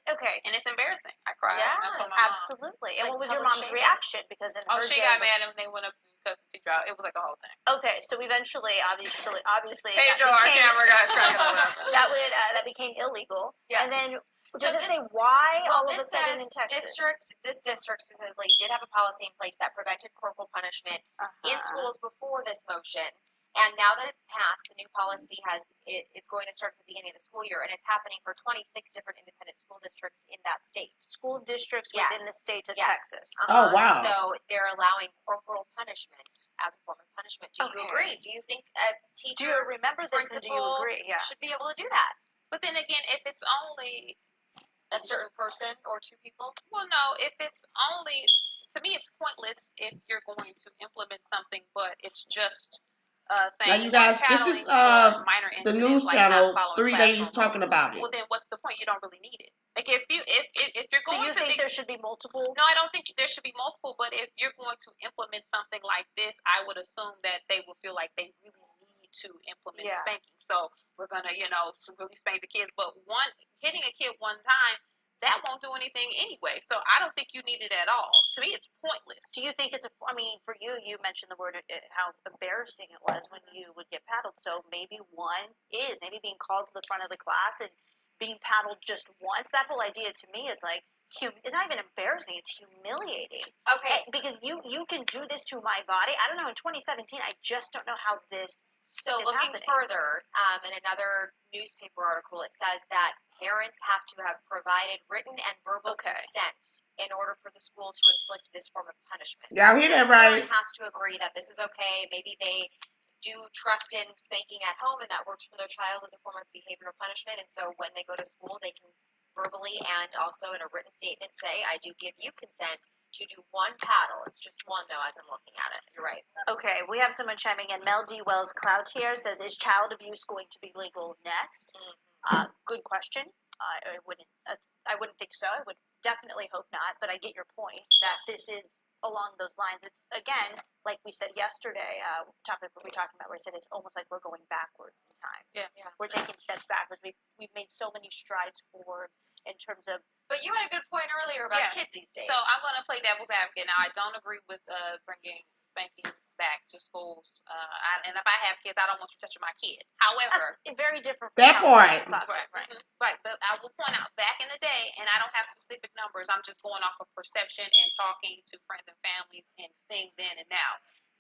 Okay.
And it's embarrassing. I cried.
Yeah,
and I told my mom.
Absolutely.
Like
And what was your
public
mom's
shaming.
reaction? Because in her
Oh, she
day
got mad and they went up and cussed the teacher out. It was like a whole thing.
Okay, so eventually, obviously,
Pedro, our camera guy, cracking up.
that became illegal.
Yeah.
And then
So
does it
this-
say why
Well,
all of a
this
sudden
says
in Texas?
this district specifically did have a policy in place that prevented corporal punishment in schools before this motion. And now that it's passed, the new policy it's going to start at the beginning of the school year, and it's happening for 26 different independent school districts in that state.
School districts
Yes.
within the state of
Yes.
Texas.
Oh, wow.
So they're allowing corporal punishment as a form of punishment. Do you
Okay.
agree? Do you think a
Do you
teacher,
remember this and do you
principal
agree? Yeah.
should be able to do that?
But then again, if it's only
A certain person or two people?
well, no, if it's only to me, it's pointless if you're going to implement something, but it's just saying.
Now, you guys, this is
minor
the
incidents,
news
like
channel,
not following
3 Ladies
classroom
talking
rules.
about it.
Well, then what's the point? You don't really need it. Like if you're
So
going
you
to
think
the
there should be multiple?
No, I don't think there should be multiple, but if you're going to implement something like this, I would assume that they will feel like they really need to implement
Yeah.
spanking. So we're going to, really spank the kids. But hitting a kid one time, that won't do anything anyway. So I don't think you need it at all. To me, it's pointless.
Do you think for you mentioned the word, how embarrassing it was when you would get paddled. So maybe maybe being called to the front of the class and being paddled just once. That whole idea to me is like, it's not even embarrassing, it's humiliating.
Okay.
Because you can do this to my body. I don't know, in 2017, I just don't know how this
So
is
looking
happening.
further, in another newspaper article, it says that parents have to have provided written and verbal consent in order for the school to inflict this form of punishment.
Y'all hear
So
that
the
right?
parent has to agree that this is okay. Maybe they do trust in spanking at home and that works for their child as a form of behavioral punishment. And so when they go to school, they can verbally and also in a written statement say, I do give you consent to do one paddle. It's just one, though, as I'm looking at it. You're right.
Okay, we have someone chiming in. Mel D. Wells Cloutier says, is child abuse going to be legal next? Good question. I wouldn't think so. I would definitely hope not, but I get your point that this is along those lines. It's, again, like we said yesterday, topic we were talking about, where I said it's almost like we're going backwards in time.
Yeah.
We're taking steps backwards. We've made so many strides forward in terms of.
But you had a good point earlier about kids these days.
So I'm going to play devil's advocate. Now, I don't agree with bringing spanking back to schools. And if I have kids, I don't want you touching my kid. However,
That's very different from
That part.
Right. But I will point out, back in the day, and I don't have specific numbers, I'm just going off of perception and talking to friends and families and seeing then and now.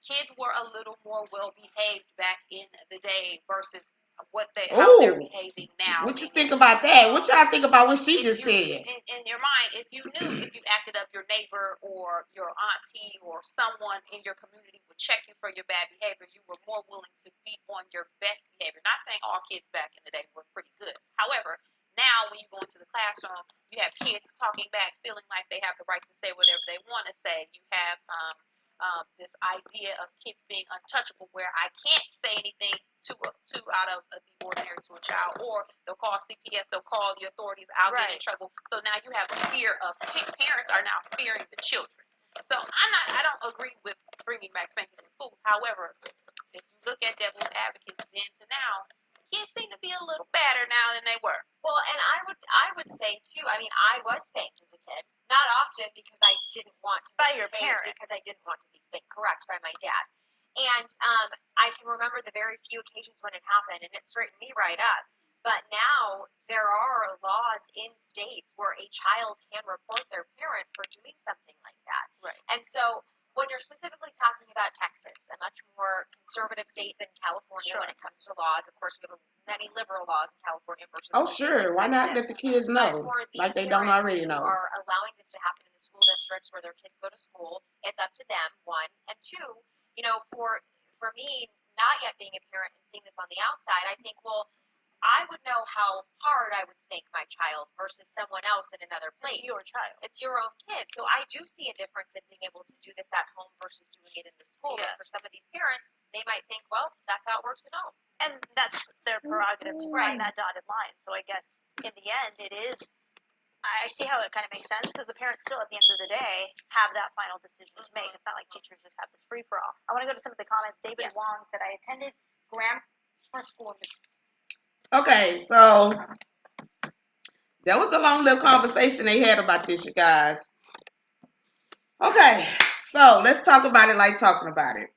Kids were a little more well-behaved back in the day versus how they're behaving now.
What you think about that? What y'all think about what she just said?
In your mind, if you knew if you acted up, your neighbor or your auntie or someone in your community would check you for your bad behavior, you were more willing to be on your best behavior. Not saying all kids back in the day were pretty good. However, now when you go into the classroom, you have kids talking back, feeling like they have the right to say whatever they want to say. You have this idea of kids being untouchable, where I can't say anything too out of the ordinary to a child, or they'll call CPS, they'll call the authorities, I'll get in trouble. So now you have a fear of parents are now fearing the children. So I don't agree with bringing back spanking in school. However, if you look at devil's advocates then to now, kids seem to be a little better now than they were.
Well, and I would say too. I mean, I was spanked as a kid, not often because I didn't want to.
By your
parents. Because I didn't want to be spanked. Correct, by my dad. And I can remember the very few occasions when it happened, and it straightened me right up. But now there are laws in states where a child can report their parent for doing something like that.
Right.
And so when you're specifically talking about Texas, a much more conservative state than California when it comes to laws, of course, we have many liberal laws in California versus
Oh, sure. Why not let the kids know? Like they don't already know.
Who are allowing this to happen in the school districts where their kids go to school, it's up to them, one. And two, for me, not yet being a parent and seeing this on the outside, I think, well, I would know how hard I would spank my child versus someone else in another place.
It's your child.
It's your own kid. So I do see a difference in being able to do this at home versus doing it in the school.
Yeah.
But for some of these parents, they might think, well, that's how it works at home.
And that's their prerogative to sign that dotted line. So I guess in the end, it is. I see how it kind of makes sense because the parents still, at the end of the day, have that final decision to make. It's not like teachers just have this free for all. I want to go to some of the comments. David Wong said, "I attended grammar school in this."
Okay, so that was a long little conversation they had about this, you guys. Okay, so let's talk about it like talking about it.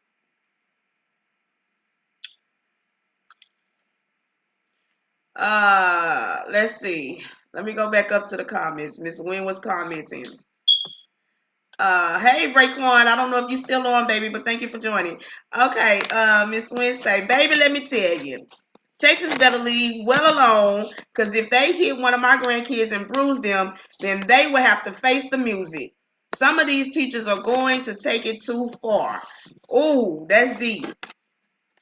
Let's see. Let me go back up to the comments. Miss Wynn was commenting. Hey Raekwon, I don't know if you're still on, baby, but thank you for joining. Okay, Miss Wynn say, baby, let me tell you, Texas better leave well alone, because if they hit one of my grandkids and bruise them, then they will have to face the music. Some of these teachers are going to take it too far. Ooh, that's deep.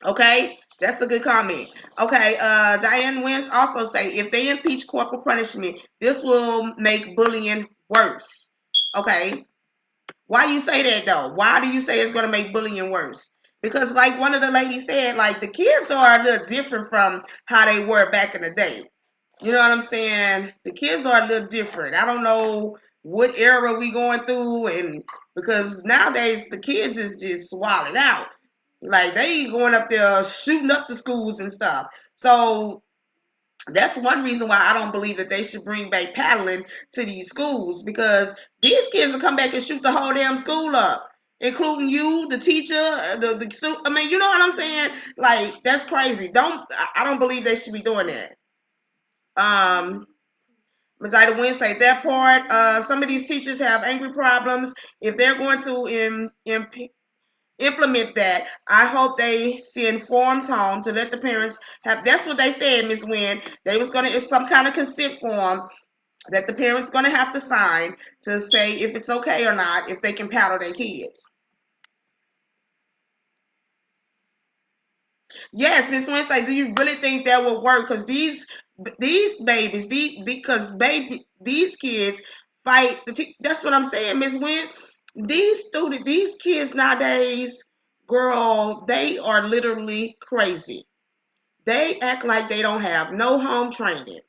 Okay, that's a good comment. Okay, Diane Wentz also say, if they impeach corporal punishment, this will make bullying worse. Okay, why do you say that though? Why do you say it's going to make bullying worse? Because like one of the ladies said, like the kids are a little different from how they were back in the day. You know what I'm saying? The kids are a little different. I don't know what era we going through, and because nowadays the kids is just swallowed out. Like they going up there shooting up the schools and stuff. So that's one reason why I don't believe that they should bring back paddling to these schools, because these kids will come back and shoot the whole damn school up, including you, the teacher, I mean, you know what I'm saying? Like that's crazy. I don't believe they should be doing that. Ms. Ida Wynn say that part. Some of these teachers have angry problems. If they're going to implement that, I hope they send forms home to let the parents have. That's what they said, Ms. Wynn. They was gonna, it's some kind of consent form that the parents gonna have to sign to say if it's okay or not, if they can paddle their kids. Yes, Ms. Wynn say, do you really think that will work? Because these babies, these kids fight. That's what I'm saying, Ms. Wynn. These kids nowadays, girl, they are literally crazy. They act like they don't have no home training.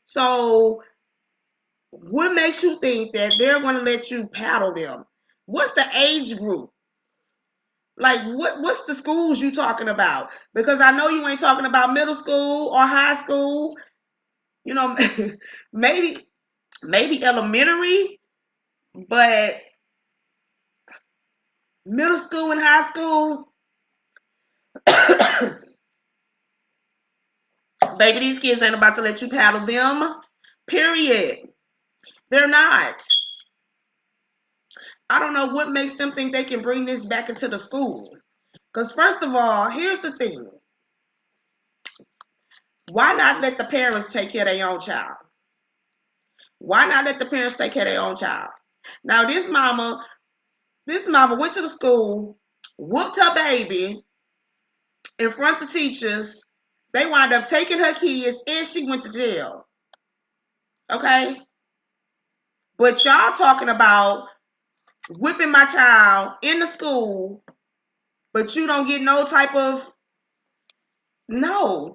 So what makes you think that they're going to let you paddle them? What's the age group? Like what's the schools you talking about? Because I know you ain't talking about middle school or high school. You know, maybe elementary, but middle school and high school, baby, these kids ain't about to let you paddle them. Period. They're not. I don't know what makes them think they can bring this back into the school. Because first of all, here's the thing. Why not let the parents take care of their own child? Why not let the parents take care of their own child? Now this mama went to the school, whooped her baby in front of the teachers. They wound up taking her kids and she went to jail. Okay? But y'all talking about whipping my child in the school, but you don't get no type of. No,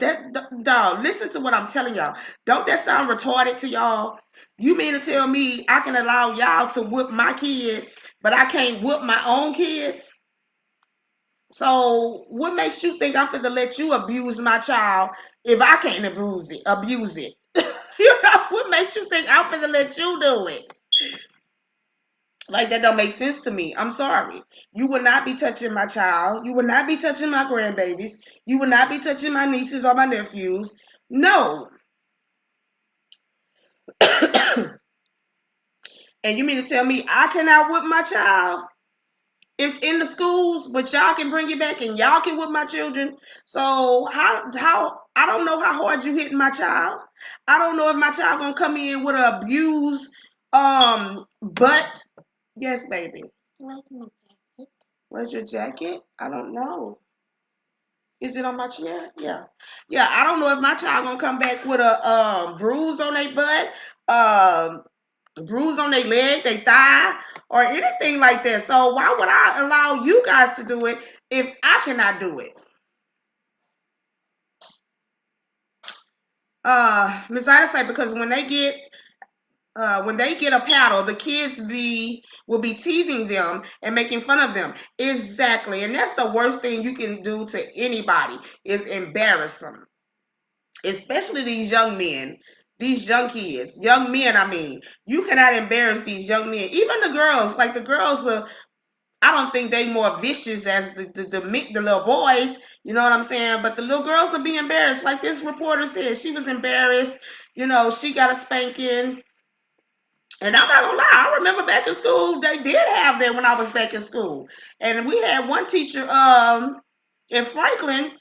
dog, listen to what I'm telling y'all. Don't that sound retarded to y'all? You mean to tell me I can allow y'all to whip my kids, but I can't whip my own kids? So what makes you think I'm finna let you abuse my child if I can't abuse it? You know, what makes you think I'm finna let you do it? Like that don't make sense to me. I'm sorry. You will not be touching my child. You will not be touching my grandbabies. You will not be touching my nieces or my nephews. No. And you mean to tell me I cannot whip my child in the schools, but y'all can bring it back and y'all can whip my children? So how I don't know how hard you hitting my child. I don't know if my child gonna come in with an abuse but yes, baby. Where's your jacket? I don't know. Is it on my chair? Yeah. Yeah, I don't know if my child gonna come back with a bruise on their butt, um, bruise on their leg, their thigh, or anything like that. So why would I allow you guys to do it if I cannot do it? Miss Ida say because when they get a paddle, the kids will be teasing them and making fun of them. Exactly. And that's the worst thing you can do to anybody is embarrass them. Especially these young men, these young kids, young men, I mean. You cannot embarrass these young men. Even the girls, like the girls I don't think they more vicious as the little boys, you know what I'm saying? But the little girls are being embarrassed. Like this reporter said, she was embarrassed. You know, she got a spanking. And I'm not gonna lie, I remember back in school, they did have that when I was back in school. And we had one teacher in Franklin,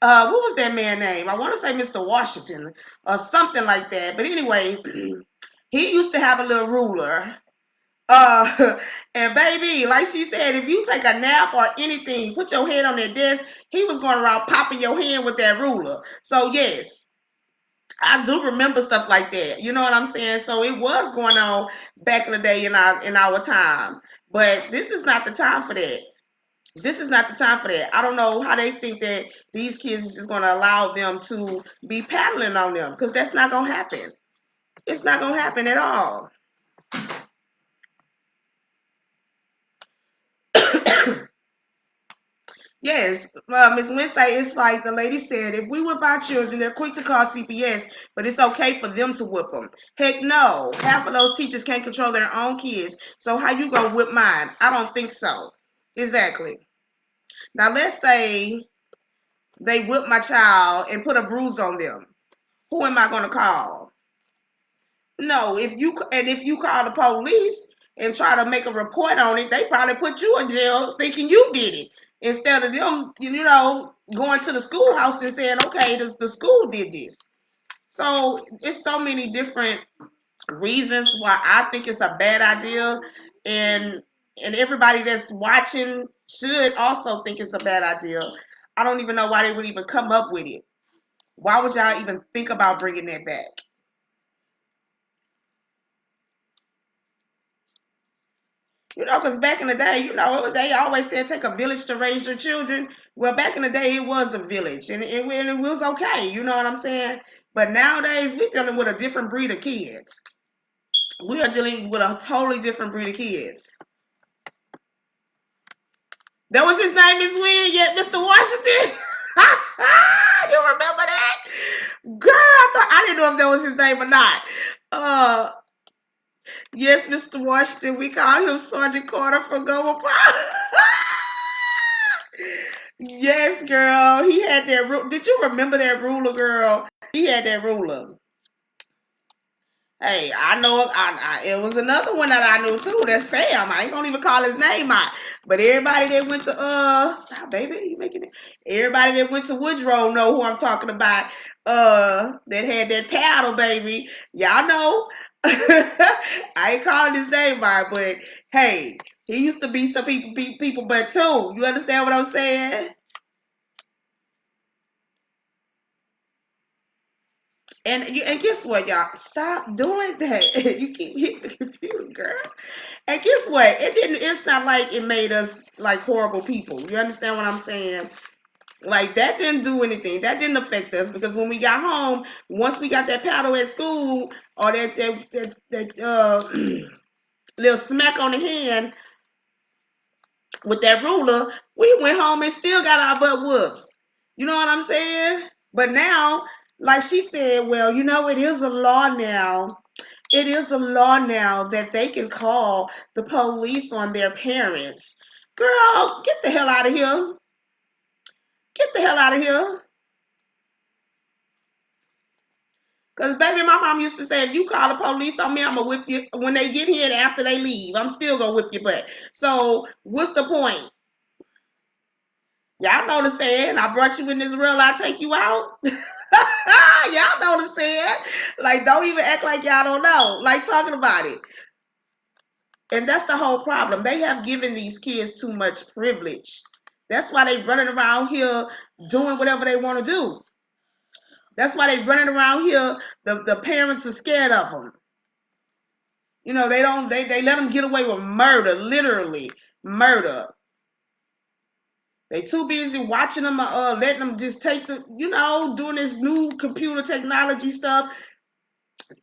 what was that man name? I want to say Mr. Washington or something like that. But anyway, he used to have a little ruler. And baby, like she said, if you take a nap or anything, put your head on that desk, he was going around popping your hand with that ruler. So yes, I do remember stuff like that. You know what I'm saying? So it was going on back in the day in our time. But this is not the time for that. This is not the time for that. I don't know how they think that these kids is just going to allow them to be paddling on them because that's not going to happen. It's not going to happen at all. Yes, Ms. Winsay, it's like the lady said, if we whip our children, they're quick to call CPS, but it's okay for them to whip them. Heck no, half of those teachers can't control their own kids, so how you gonna whip mine? I don't think so. Exactly. Now let's say they whip my child and put a bruise on them. Who am I gonna call? No, if you call the police and try to make a report on it, they probably put you in jail thinking you did it instead of them, going to the schoolhouse and saying, okay, the school did this. So it's so many different reasons why I think it's a bad idea, and everybody that's watching should also think it's a bad idea. I don't even know why they would even come up with it. Why would y'all even think about bringing that back? Because back in the day, they always said take a village to raise your children. Well, back in the day, it was a village, and it was okay. You know what I'm saying? But nowadays, we're dealing with a different breed of kids. We are dealing with a totally different breed of kids. That was his name, Miss Wynn, yet Mr. Washington. You remember that? Girl, I didn't know if that was his name or not. Uh, yes, Mr. Washington. We call him Sergeant Carter from Gomer Pyle. Yes, girl. He had that rule. Did you remember that ruler, girl? He had that ruler. Hey, I know it was another one that I knew too. That's Pam. I ain't gonna even call his name out. But everybody that went to stop, baby, you making it. Everybody that went to Woodrow know who I'm talking about. That had that paddle, baby. Y'all know. I ain't calling his name out, but hey, he used to be some people, but too. You understand what I'm saying? And guess what, y'all? Stop doing that. You keep hitting the computer, girl. And guess what? It's not like it made us like horrible people. You understand what I'm saying? Like that didn't do anything. That didn't affect us because when we got home, once we got that paddle at school or that little smack on the hand with that ruler, we went home and still got our butt whoops. You know what I'm saying? But now, like she said, well, it is a law now. It is a law now that they can call the police on their parents. Girl, get the hell out of here. Get the hell out of here. Because, baby, my mom used to say, if you call the police on me, I'm going to whip you. When they get here and after they leave, I'm still going to whip your butt. So, what's the point? Y'all know the saying, I brought you in this world, I take you out. Y'all know the saying. Like, don't even act like y'all don't know. Like, talking about it. And that's the whole problem. They have given these kids too much privilege. That's why they running around here doing whatever they want to do. That's why they running around here. The parents are scared of them. You know, they let them get away with murder, literally murder. They too busy watching them, letting them just take doing this new computer technology stuff,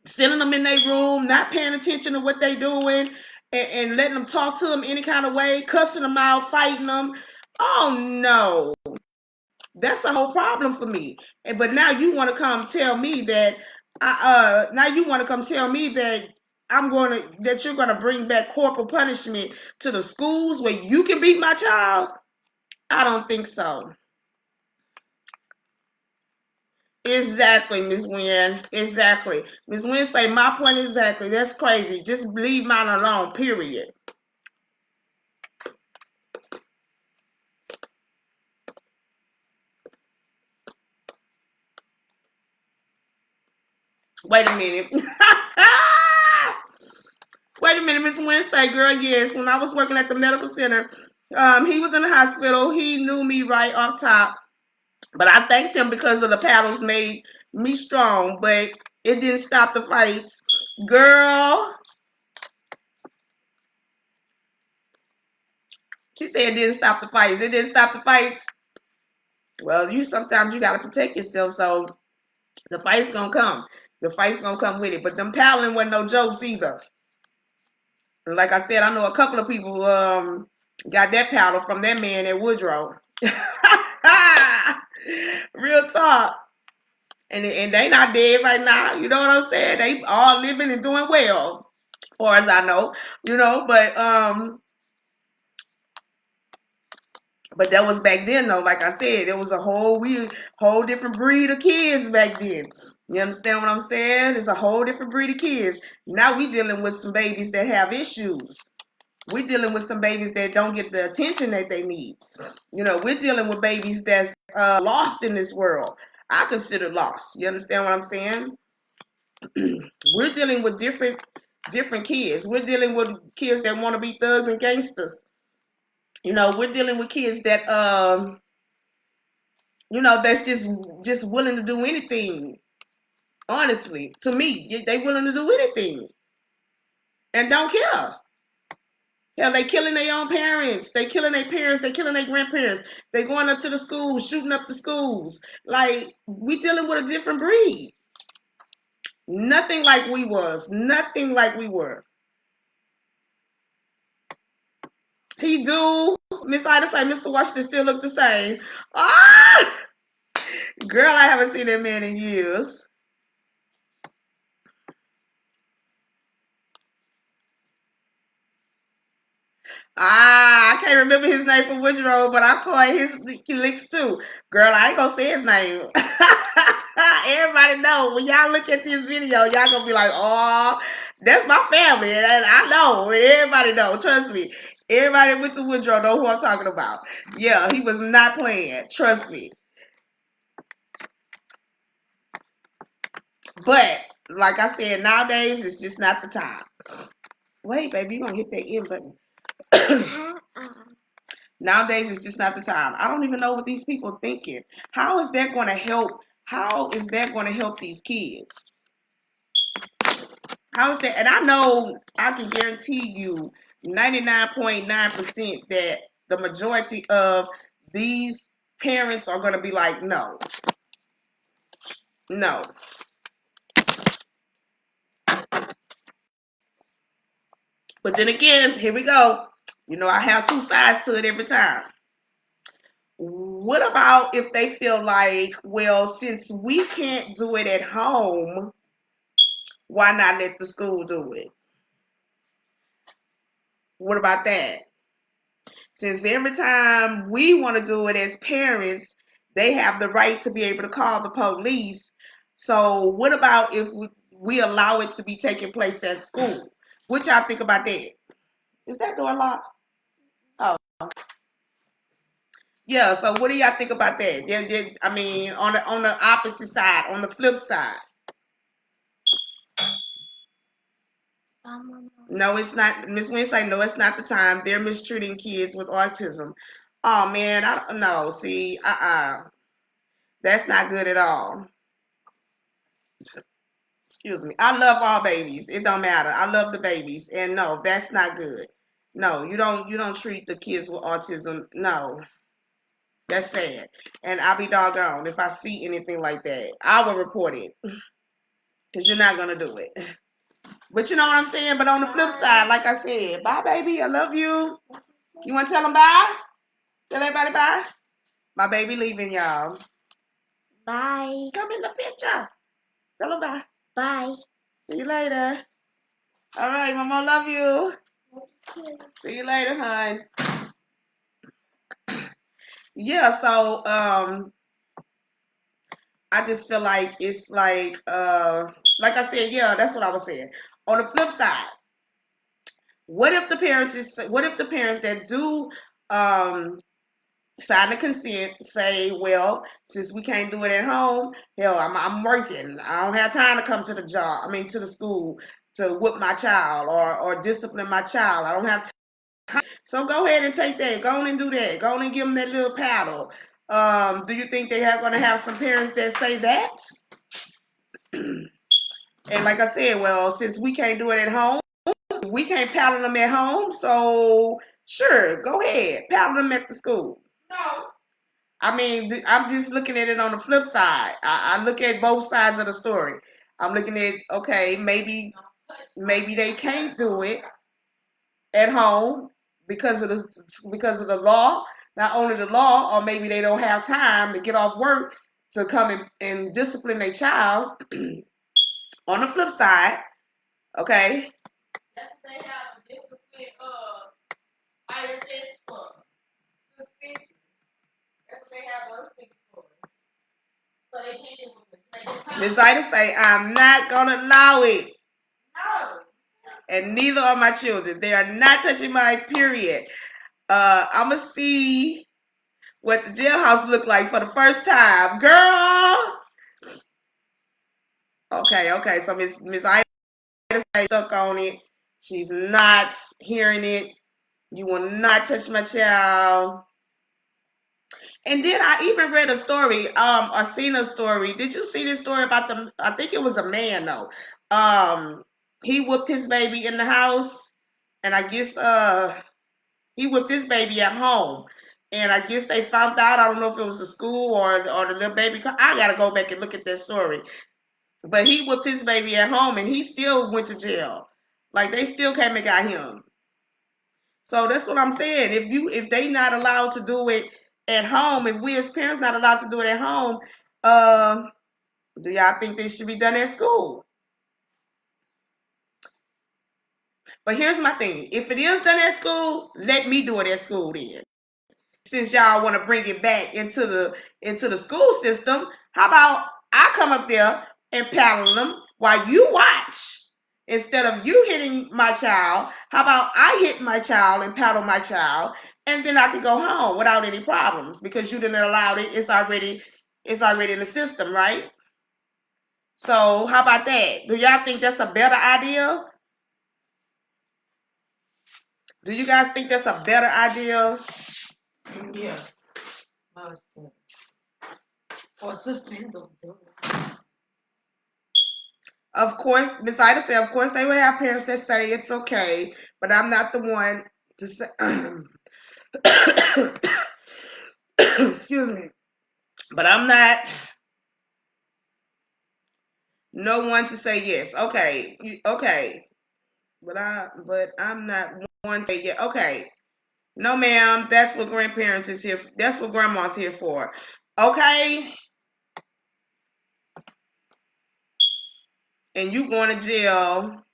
sending them in their room, not paying attention to what they doing, and letting them talk to them any kind of way, cussing them out, fighting them. Oh no, that's a whole problem for me. But now you want to come tell me that, now you want to come tell me that that you're gonna bring back corporal punishment to the schools where you can beat my child. I don't think so. Exactly, Miss Wynn. Exactly. Miss Wynn say my point exactly. That's crazy. Just leave mine alone, period. Wait a minute. Wait a minute, Miss Wynn say, girl, yes. When I was working at the medical center, he was in the hospital. He knew me right off top. But I thanked him because of the paddles made me strong, but it didn't stop the fights. Girl, she said it didn't stop the fights. It didn't stop the fights. Well, sometimes you gotta protect yourself, so the fight's gonna come. The fight's gonna come with it. But them paddling wasn't no jokes either. Like I said, I know a couple of people got that paddle from that man at Woodrow. Real talk. And they not dead right now. You know what I'm saying? They all living and doing well, as far as I know. But that was back then though. Like I said, it was a whole different breed of kids back then. You understand what I'm saying? It's a whole different breed of kids. Now we dealing with some babies that have issues. We're dealing with some babies that don't get the attention that they need. We're dealing with babies that's lost in this world. I consider lost. You understand what I'm saying? We're dealing with different kids. We're dealing with kids that want to be thugs and gangsters. We're dealing with kids that that's just willing to do anything. Honestly, to me, they willing to do anything and don't care. Hell, they killing their own parents. They killing their parents. They killing their grandparents. They going up to the schools, shooting up the schools. Like, we dealing with a different breed. Nothing like we was. Nothing like we were. He do. Miss Ida say Mr. Washington still look the same. Ah! Girl, I haven't seen that man in years. I can't remember his name from Woodrow, but I call his licks too. Girl, I ain't gonna say his name. Everybody know when y'all look at this video, y'all gonna be like, "Oh, that's my family," and I know. Everybody know. Trust me. Everybody went to Woodrow know who I'm talking about. Yeah, he was not playing. Trust me. But like I said, nowadays it's just not the time. Wait, baby, you gonna hit that end button. Nowadays, it's just not the time. I don't even know what these people are thinking. How is that going to help? How is that going to help these kids? How is that? And I know I can guarantee you 99.9% that the majority of these parents are going to be like, no, no. But then again, here we go. I have two sides to it every time. What about if they feel like, well, since we can't do it at home, why not let the school do it? What about that? Since every time we want to do it as parents, they have the right to be able to call the police. So what about if we allow it to be taking place at school? What y'all think about that? Is that door locked? Oh. Yeah, so what do y'all think about that? I mean, on the opposite side, on the flip side. No, it's not. Miss Wynn say, no, it's not the time. They're mistreating kids with autism. Oh man, I don't know. See, that's not good at all. Excuse me. I love all babies. It don't matter. I love the babies, and no, that's not good. No, you don't treat the kids with autism. No, that's sad. And I'll be doggone if I see anything like that. I will report it because you're not gonna do it. But you know what I'm saying? But on the flip side, like I said, bye, baby. I love you. You want to tell them bye? Tell everybody bye. My baby leaving, y'all.
Bye.
Come in the picture. Tell them bye.
Bye.
See you later. All right, Mama, love you. See you later, hon. Yeah, so I just feel like it's like I said, yeah, that's what I was saying. On the flip side, what if the parents that do sign the consent say, well, since we can't do it at home, hell, I'm working. I don't have time to come to the job. I mean, to the school to whip my child or discipline my child. I don't have time. So go ahead and take that. Go on and do that. Go on and give them that little paddle. Do you think they are going to have some parents that say that? And like I said, well, since we can't do it at home, we can't paddle them at home. So sure, go ahead, paddle them at the school. No. I mean, I'm just looking at it on the flip side. I look at both sides of the story. I'm looking at, okay, maybe they can't do it at home because of the law. Not only the law, or maybe they don't have time to get off work to come and discipline their child. On the flip side, okay. That's what they have a discipline ISS for suspension. That's what they have those things for. So they can't do it. Ms. Ida say, I'm not gonna allow it. No. And neither are my children. They are not touching my period. I'ma see what the jailhouse look like for the first time. Girl. Okay. So Miss Ida say stuck on it. She's not hearing it. You will not touch my child. And then I even read a story, or seen a story. Did you see this story about I think it was a man though. He whipped his baby in the house, and I guess he whipped his baby at home. And I guess they found out, I don't know if it was the school or the little baby. I gotta go back and look at that story. But he whipped his baby at home and he still went to jail. Like they still came and got him. So that's what I'm saying. If they not allowed to do it at home, if we as parents not allowed to do it at home, do y'all think they should be done at school? But here's my thing. If it is done at school, let me do it at school then. Since y'all want to bring it back into the school system, how about I come up there and paddle them while you watch? Instead of you hitting my child, how about I hit my child and paddle my child, and then I can go home without any problems because you didn't allow it. It's already in the system, right? So how about that? Do y'all think that's a better idea? Do you guys think that's a better idea?
Yeah. Or suspend them.
Of course, Miss Ida said, of course, they will have parents that say it's okay, but I'm not the one to say, excuse me, but I'm not no one to say yes. Okay, okay, but I'm not one to say yes. Okay, no, ma'am, that's what grandparents is here. That's what grandma's here for. Okay, and you going to jail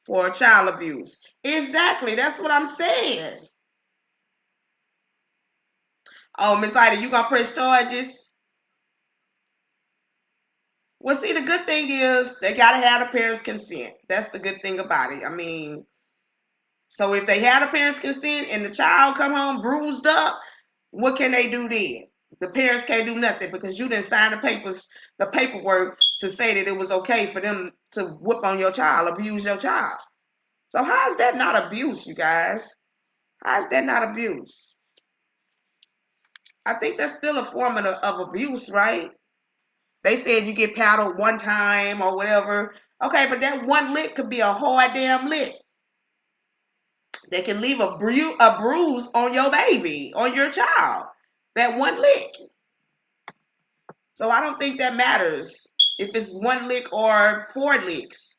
for child abuse. Exactly, that's what I'm saying. Oh, Miss Ida, you gonna press charges? Well, see, the good thing is they gotta have the parents' consent. That's the good thing about it. I mean, so if they have the parents' consent and the child come home bruised up, what can they do then? The parents can't do nothing because you didn't sign the paperwork to say that it was okay for them to whip on your child, abuse your child. So how is that not abuse, you guys? How is that not abuse? I think that's still a form of abuse, right? They said you get paddled one time or whatever. Okay, but that one lick could be a hard damn lick. That can leave a bruise on your baby, on your child. That one lick. So I don't think that matters if it's one lick or 4 licks,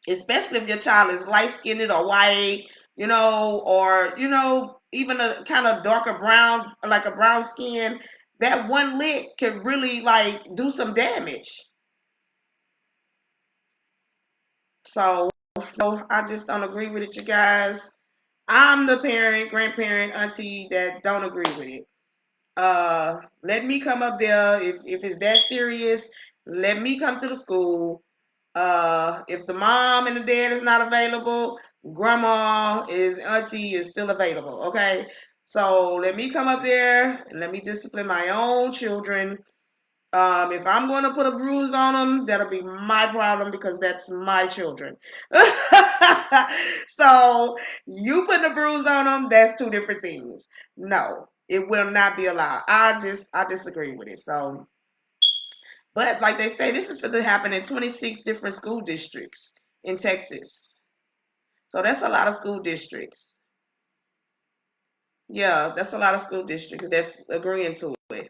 especially if your child is light skinned or white, or even a kind of darker brown, like a brown skin. That one lick can really like do some damage. So no, I just don't agree with it, you guys. I'm the parent, grandparent, auntie that don't agree with it. Let me come up there if it's that serious. Let me come to the school. If the mom and the dad is not available, grandma is auntie is still available. Okay, so let me come up there and let me discipline my own children. If I'm going to put a bruise on them, that'll be my problem because that's my children. So you putting a bruise on them, that's two different things. No, it will not be allowed. I disagree with it. So, but like they say, this is for to happen in 26 different school districts in Texas. So that's a lot of school districts. Yeah, that's a lot of school districts that's agreeing to it.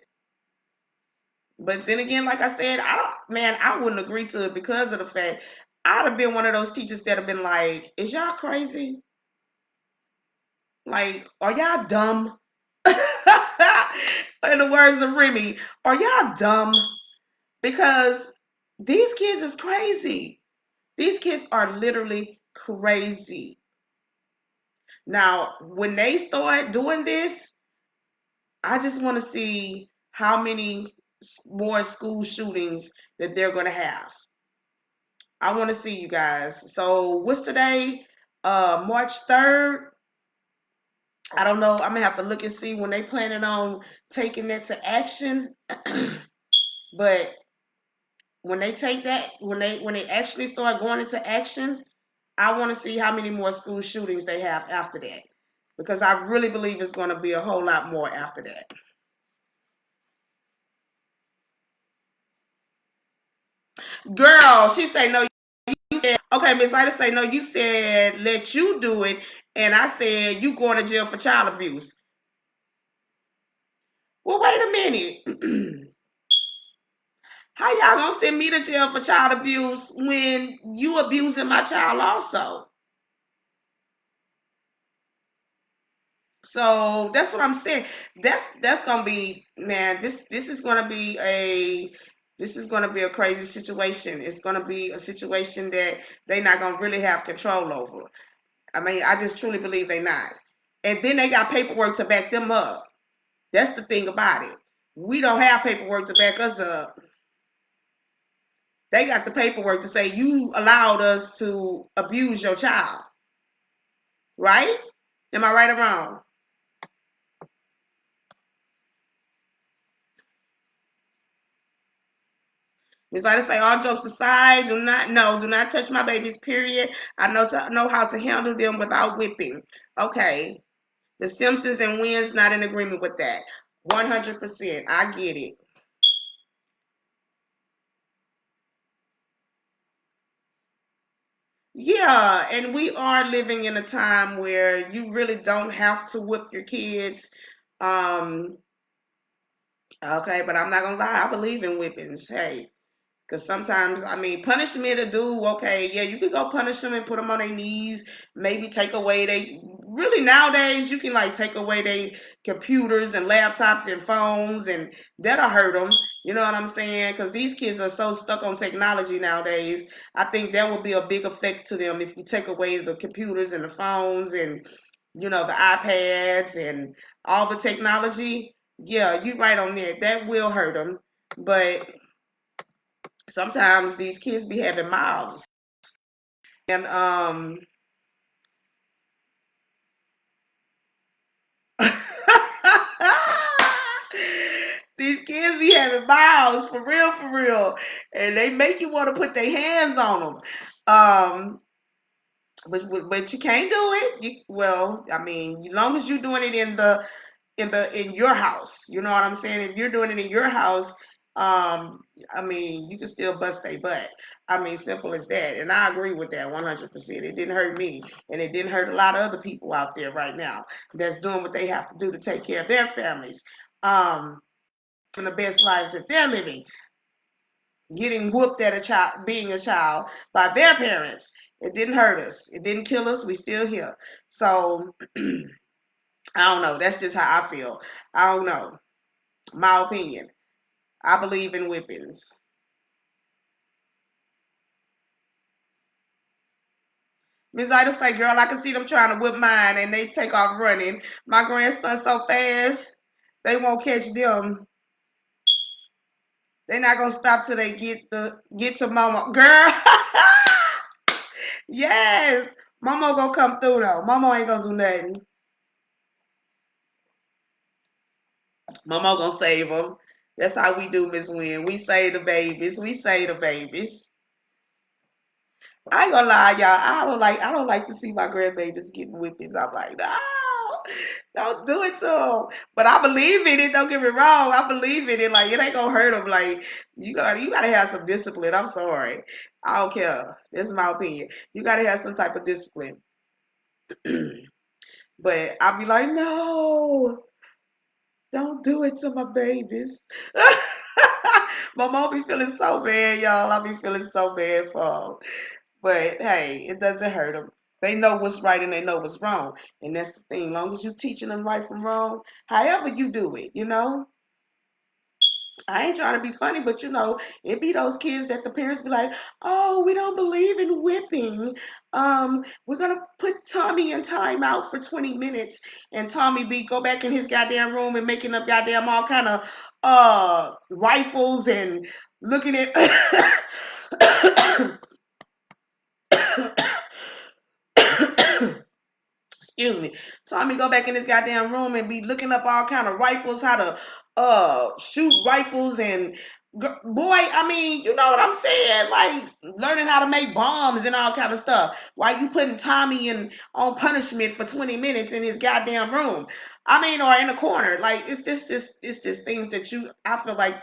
But then again, like I said, I wouldn't agree to it because of the fact I'd have been one of those teachers that have been like, is y'all crazy? Like, are y'all dumb? In the words of Remy, are y'all dumb? Because these kids is crazy. These kids are literally crazy. Now, when they start doing this, I just want to see how many more school shootings that they're going to have. I want to see you guys. So what's today? March 3rd. I don't know. I'm gonna have to look and see when they planning on taking that to action. But when they take that, when they actually start going into action, I want to see how many more school shootings they have after that. Because I really believe it's going to be a whole lot more after that. Girl, she say no. You said okay, Miss Ida say no. You said let you do it, and I said you going to jail for child abuse. Well, wait a minute. How y'all gonna send me to jail for child abuse when you abusing my child also? So that's what I'm saying. That's gonna be, man. This is gonna be a crazy situation. It's gonna be a situation that they not gonna really have control over. I mean, I just truly believe they not. And then they got paperwork to back them up. That's the thing about it. We don't have paperwork to back us up. They got the paperwork to say you allowed us to abuse your child, right? Am I right or wrong? Miss Ida say, all jokes aside, do not touch my babies, period. I know how to handle them without whipping. Okay. The Simpsons and Wins not in agreement with that. 100%. I get it. Yeah, and we are living in a time where you really don't have to whip your kids. Um, okay, but I'm not gonna lie, I believe in whippings. Hey, because sometimes, I mean, punishment to do, okay, yeah, you could go punish them and put them on their knees, maybe take away really nowadays, you can like take away their computers and laptops and phones, and that'll hurt them. You know what I'm saying? Because these kids are so stuck on technology nowadays. I think that would be a big effect to them if you take away the computers and the phones and, the iPads and all the technology. Yeah, you're right on that. That will hurt them. But sometimes these kids be having mouths and these kids be having mouths for real, and they make you want to put their hands on them. But you can't do it. Well, I mean, as long as you're doing it in in your house. You know what I'm saying? If you're doing it in your house, I mean, you can still bust a butt. I mean, simple as that. And I agree with that 100%. It didn't hurt me, and it didn't hurt a lot of other people out there right now that's doing what they have to do to take care of their families, and the best lives that they're living. Getting whooped at a child, being a child by their parents. It didn't hurt us. It didn't kill us. We still here. So I don't know. That's just how I feel. I don't know. My opinion. I believe in whippings. Miss Ida say, girl, I can see them trying to whip mine and they take off running. My grandson so fast, they won't catch them. They're not gonna stop till they get to mama. Girl, yes. Mama gonna come through though. Mama ain't gonna do nothing. Mama gonna save them. That's how we do, Miss Wynn. We save the babies. We save the babies. I ain't gonna lie, y'all. I don't like to see my grandbabies getting whippings. I'm like, no, don't do it to them. But I believe in it. Don't get me wrong. I believe in it. Like it ain't gonna hurt them. Like you gotta have some discipline. I'm sorry. I don't care. That's my opinion. You gotta have some type of discipline. But I'll be like, no, don't do it to my babies. My mom be feeling so bad, y'all. I be feeling so bad for 'em. But hey, it doesn't hurt them. They know what's right and they know what's wrong. And that's the thing. Long as you teaching them right from wrong, however you do it, I ain't trying to be funny, but it be those kids that the parents be like, "Oh, we don't believe in whipping. We're gonna put Tommy in timeout for 20 minutes, and Tommy be go back in his goddamn room and making up goddamn all kind of rifles and looking at." Excuse me. Tommy go back in his goddamn room and be looking up all kind of rifles, how to shoot rifles and boy, I mean, you know what I'm saying? Like learning how to make bombs and all kind of stuff. Why you putting Tommy in on punishment for 20 minutes in his goddamn room? I mean, or in a corner. Like it's just things that I feel like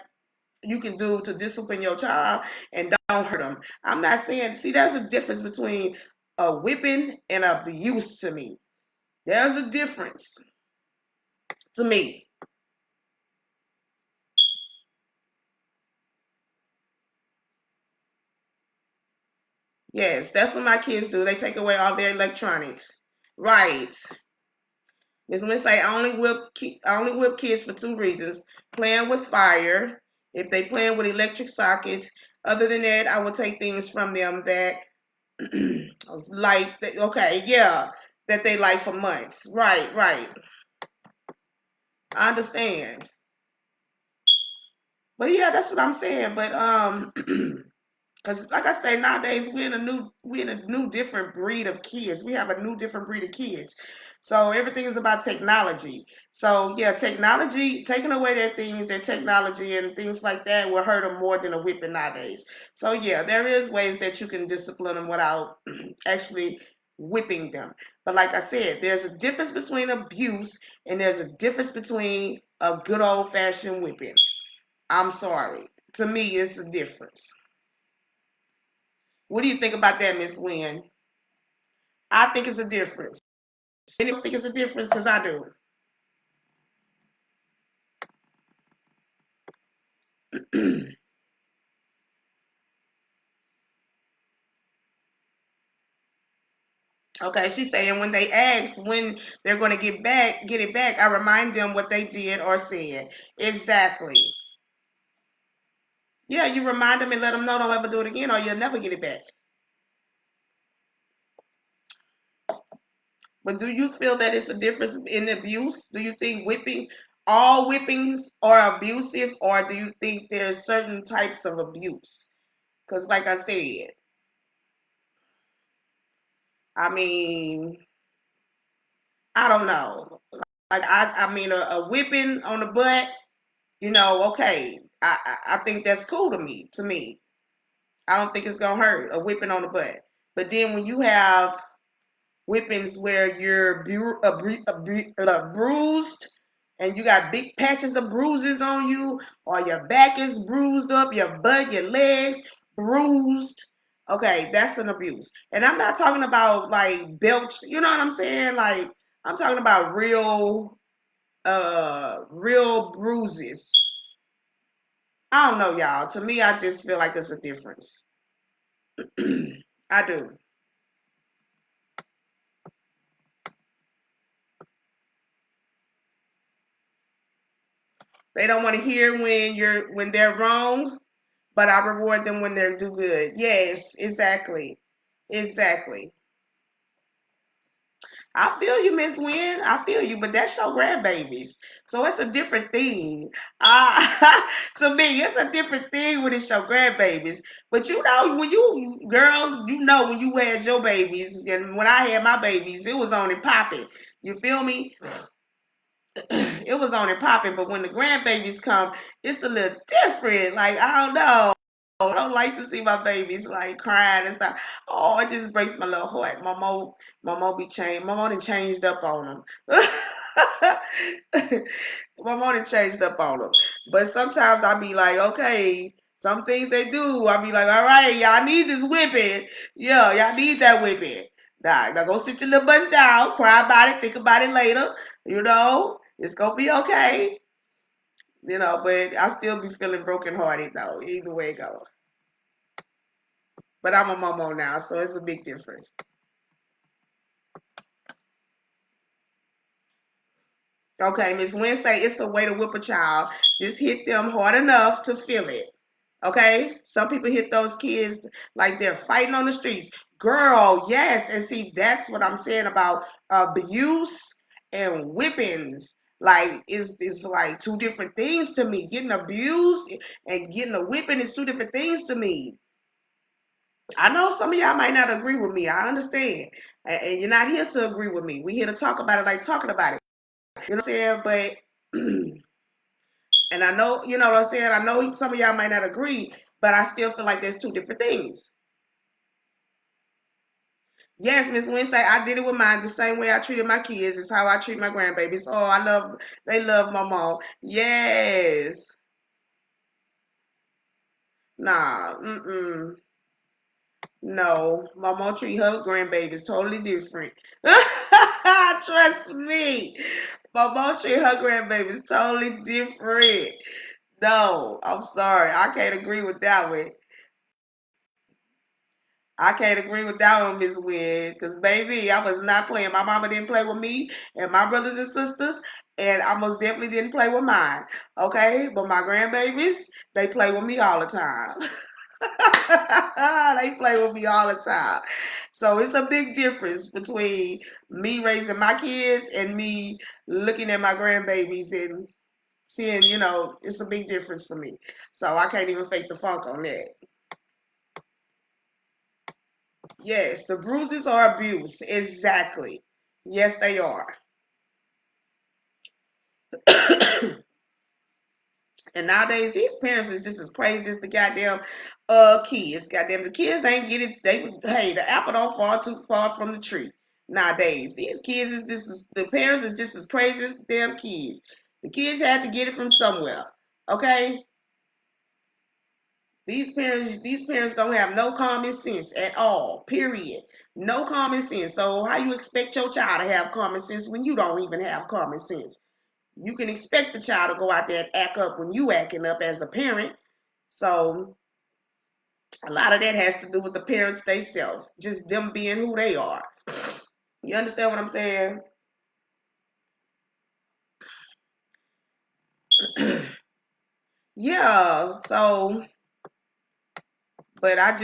you can do to discipline your child and don't hurt them. I'm not saying, see, there's a difference between a whipping and abuse to me. There's a difference to me. Yes, that's what my kids do. They take away all their electronics. Right. Miss Wynn say I only whip kids for two reasons: playing with fire. If they playing with electric sockets. Other than that, I will take things from them that like okay, yeah, that they like for months. Right, right. I understand. But yeah, that's what I'm saying. But because like I say, nowadays we're in a new different breed of kids. We have a new different breed of kids. So everything is about technology. So yeah, technology taking away their technology and things like that will hurt them more than a whipping nowadays. So yeah, there is ways that you can discipline them without actually whipping them. But like I said, there's a difference between abuse and there's a difference between a good old fashioned whipping. I'm sorry. To me, it's a difference. What do you think about that, Miss Wynn? I think it's a difference. Anyone think it's a difference? Because I do. Okay, she's saying when they ask when they're going to get it back, I remind them what they did or said. Exactly. Yeah, you remind them and let them know don't ever do it again or you'll never get it back. But do you feel that it's a difference in abuse? Do you think all whippings are abusive, or do you think there's certain types of abuse? Because, like I said, I mean, I don't know. Like I mean, a whipping on the butt, okay. I think that's cool to me. To me, I don't think it's gonna hurt a whipping on the butt. But then when you have whippings where you're bruised and you got big patches of bruises on you, or your back is bruised up, your butt, your legs bruised. Okay, that's an abuse. And I'm not talking about like belch, you know what I'm saying? Like I'm talking about real bruises. I don't know, y'all. To me, I just feel like it's a difference. I do. They don't want to hear when they're wrong, but I reward them when they do good. Yes, exactly. Exactly. I feel you, Miss Wynn. I feel you, but that's your grandbabies. So it's a different thing. To me, it's a different thing when it's your grandbabies. But you know, when you, girl, you know when you had your babies and when I had my babies, it was on and popping. You feel me? It was on and popping, but when the grandbabies come, it's a little different. Like, I don't know. I don't like to see my babies like crying and stuff. Oh, it just breaks my little heart. Mama done changed up on them. Mama done changed up on them. But sometimes I be like, okay, some things they do, I be like, all right, y'all need this whipping. Yeah, y'all need that whipping. Now go sit your little butts down, cry about it, think about it later. You know, it's gonna be okay. You know, but I still be feeling brokenhearted though, either way it go. But I'm a momo now, so it's a big difference. Okay, Miss Wynn say it's a way to whip a child. Just hit them hard enough to feel it. Okay? Some people hit those kids like they're fighting on the streets. Girl, yes. And see, that's what I'm saying about abuse and whippings. Like it's like two different things to me. Getting abused and getting a whipping is two different things to me. I know some of y'all might not agree with me. I understand. And you're not here to agree with me. We're here to talk about it like talking about it. You know what I'm saying? But and I know, you know what I'm saying? I know some of y'all might not agree, but I still feel like there's two different things. Yes, Miss Wednesday, I did it with mine the same way I treated my kids is how I treat my grandbabies. Oh, they love my mom. Yes. Nah, mm-mm. No, my mom treat her grandbabies totally different. Trust me. My mom treat her grandbabies totally different. No, I'm sorry. I can't agree with that one. I can't agree with that one, Miss Wynn, because baby, I was not playing. My mama didn't play with me and my brothers and sisters, and I most definitely didn't play with mine. Okay, but my grandbabies, they play with me all the time. They play with me all the time. So it's a big difference between me raising my kids and me looking at my grandbabies and seeing, it's a big difference for me. So I can't even fake the funk on that. Yes, the bruises are abuse. Exactly. Yes, they are. And nowadays, these parents is just as crazy as the goddamn kids. Goddamn, the kids ain't get it. Hey, the apple don't fall too far from the tree. Nowadays, these kids the parents is just as crazy as the damn kids. The kids had to get it from somewhere. Okay, these parents don't have no common sense at all. Period. No common sense. So how you expect your child to have common sense when you don't even have common sense? You can expect the child to go out there and act up when you acting up as a parent. So a lot of that has to do with the parents themselves, just them being who they are. You understand what I'm saying? Yeah. So, but I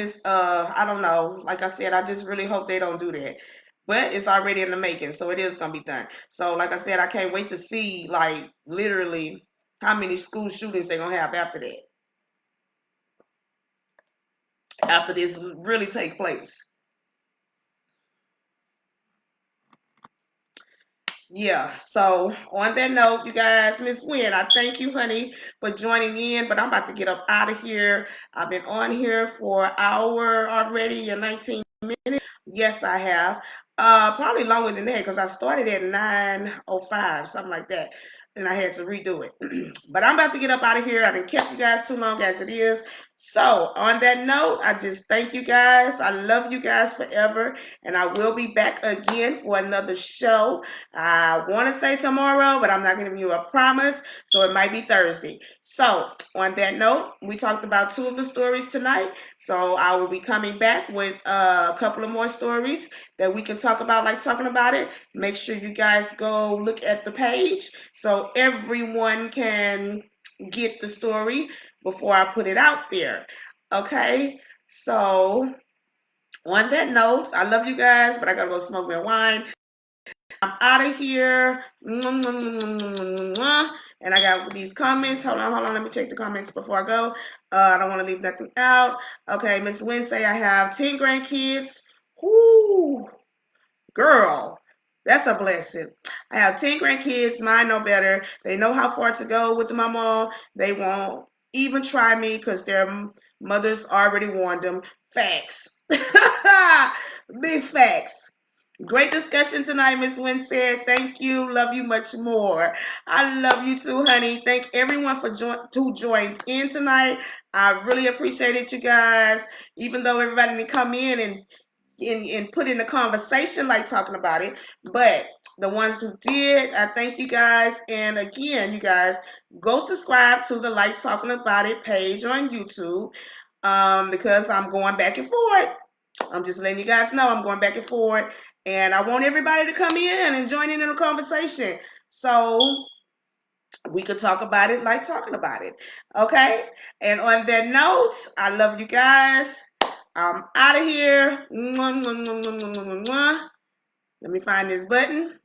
don't know. Like I said, I just really hope they don't do that. But it's already in the making, so it is gonna be done. So, like I said, I can't wait to see like literally how many school shootings they're gonna have after that. After this really take place. Yeah, so on that note, you guys, Miss Wynn, I thank you, honey, for joining in. But I'm about to get up out of here. I've been on here for an hour already and 19 minutes. Yes, I have. Probably longer than that because I started at 9:05, something like that. and I had to redo it. But I'm about to get up out of here. I didn't kept you guys too long as it is. So on that note, I just thank you guys. I love you guys forever, and I will be back again for another show. I want to say tomorrow, but I'm not giving you a promise, so it might be Thursday. So on that note, we talked about two of the stories tonight. So I will be coming back with a couple of more stories that we can talk about, like talking about it. Make sure you guys go look at the page so everyone can get the story before I put it out there. Okay, so on that note, I love you guys, but I gotta go smoke my wine. I'm out of here. And I got these comments. Hold on. Let me check the comments before I go. I don't want to leave nothing out. Okay, Miss Wednesday, I have 10 grandkids. Whoo, girl, that's a blessing. I have 10 grandkids. Mine know better. They know how far to go with the mama. They won't even try me because their mothers already warned them. Facts. Big facts. Great discussion tonight, Miss Winstead. Thank you. Love you much more. I love you too, honey. Thank everyone for who joined in tonight. I really appreciated you guys. Even though everybody didn't come in and put in the conversation like talking about it, but the ones who did, I thank you guys. And again, you guys, go subscribe to the Like Talking About It page on YouTube because I'm going back and forth. I'm just letting you guys know I'm going back and forth, and I want everybody to come in and join in the conversation so we could talk about it like talking about it. Okay? And on that note, I love you guys. I'm out of here. Mwah, mwah, mwah, mwah, mwah, mwah, mwah. Let me find this button.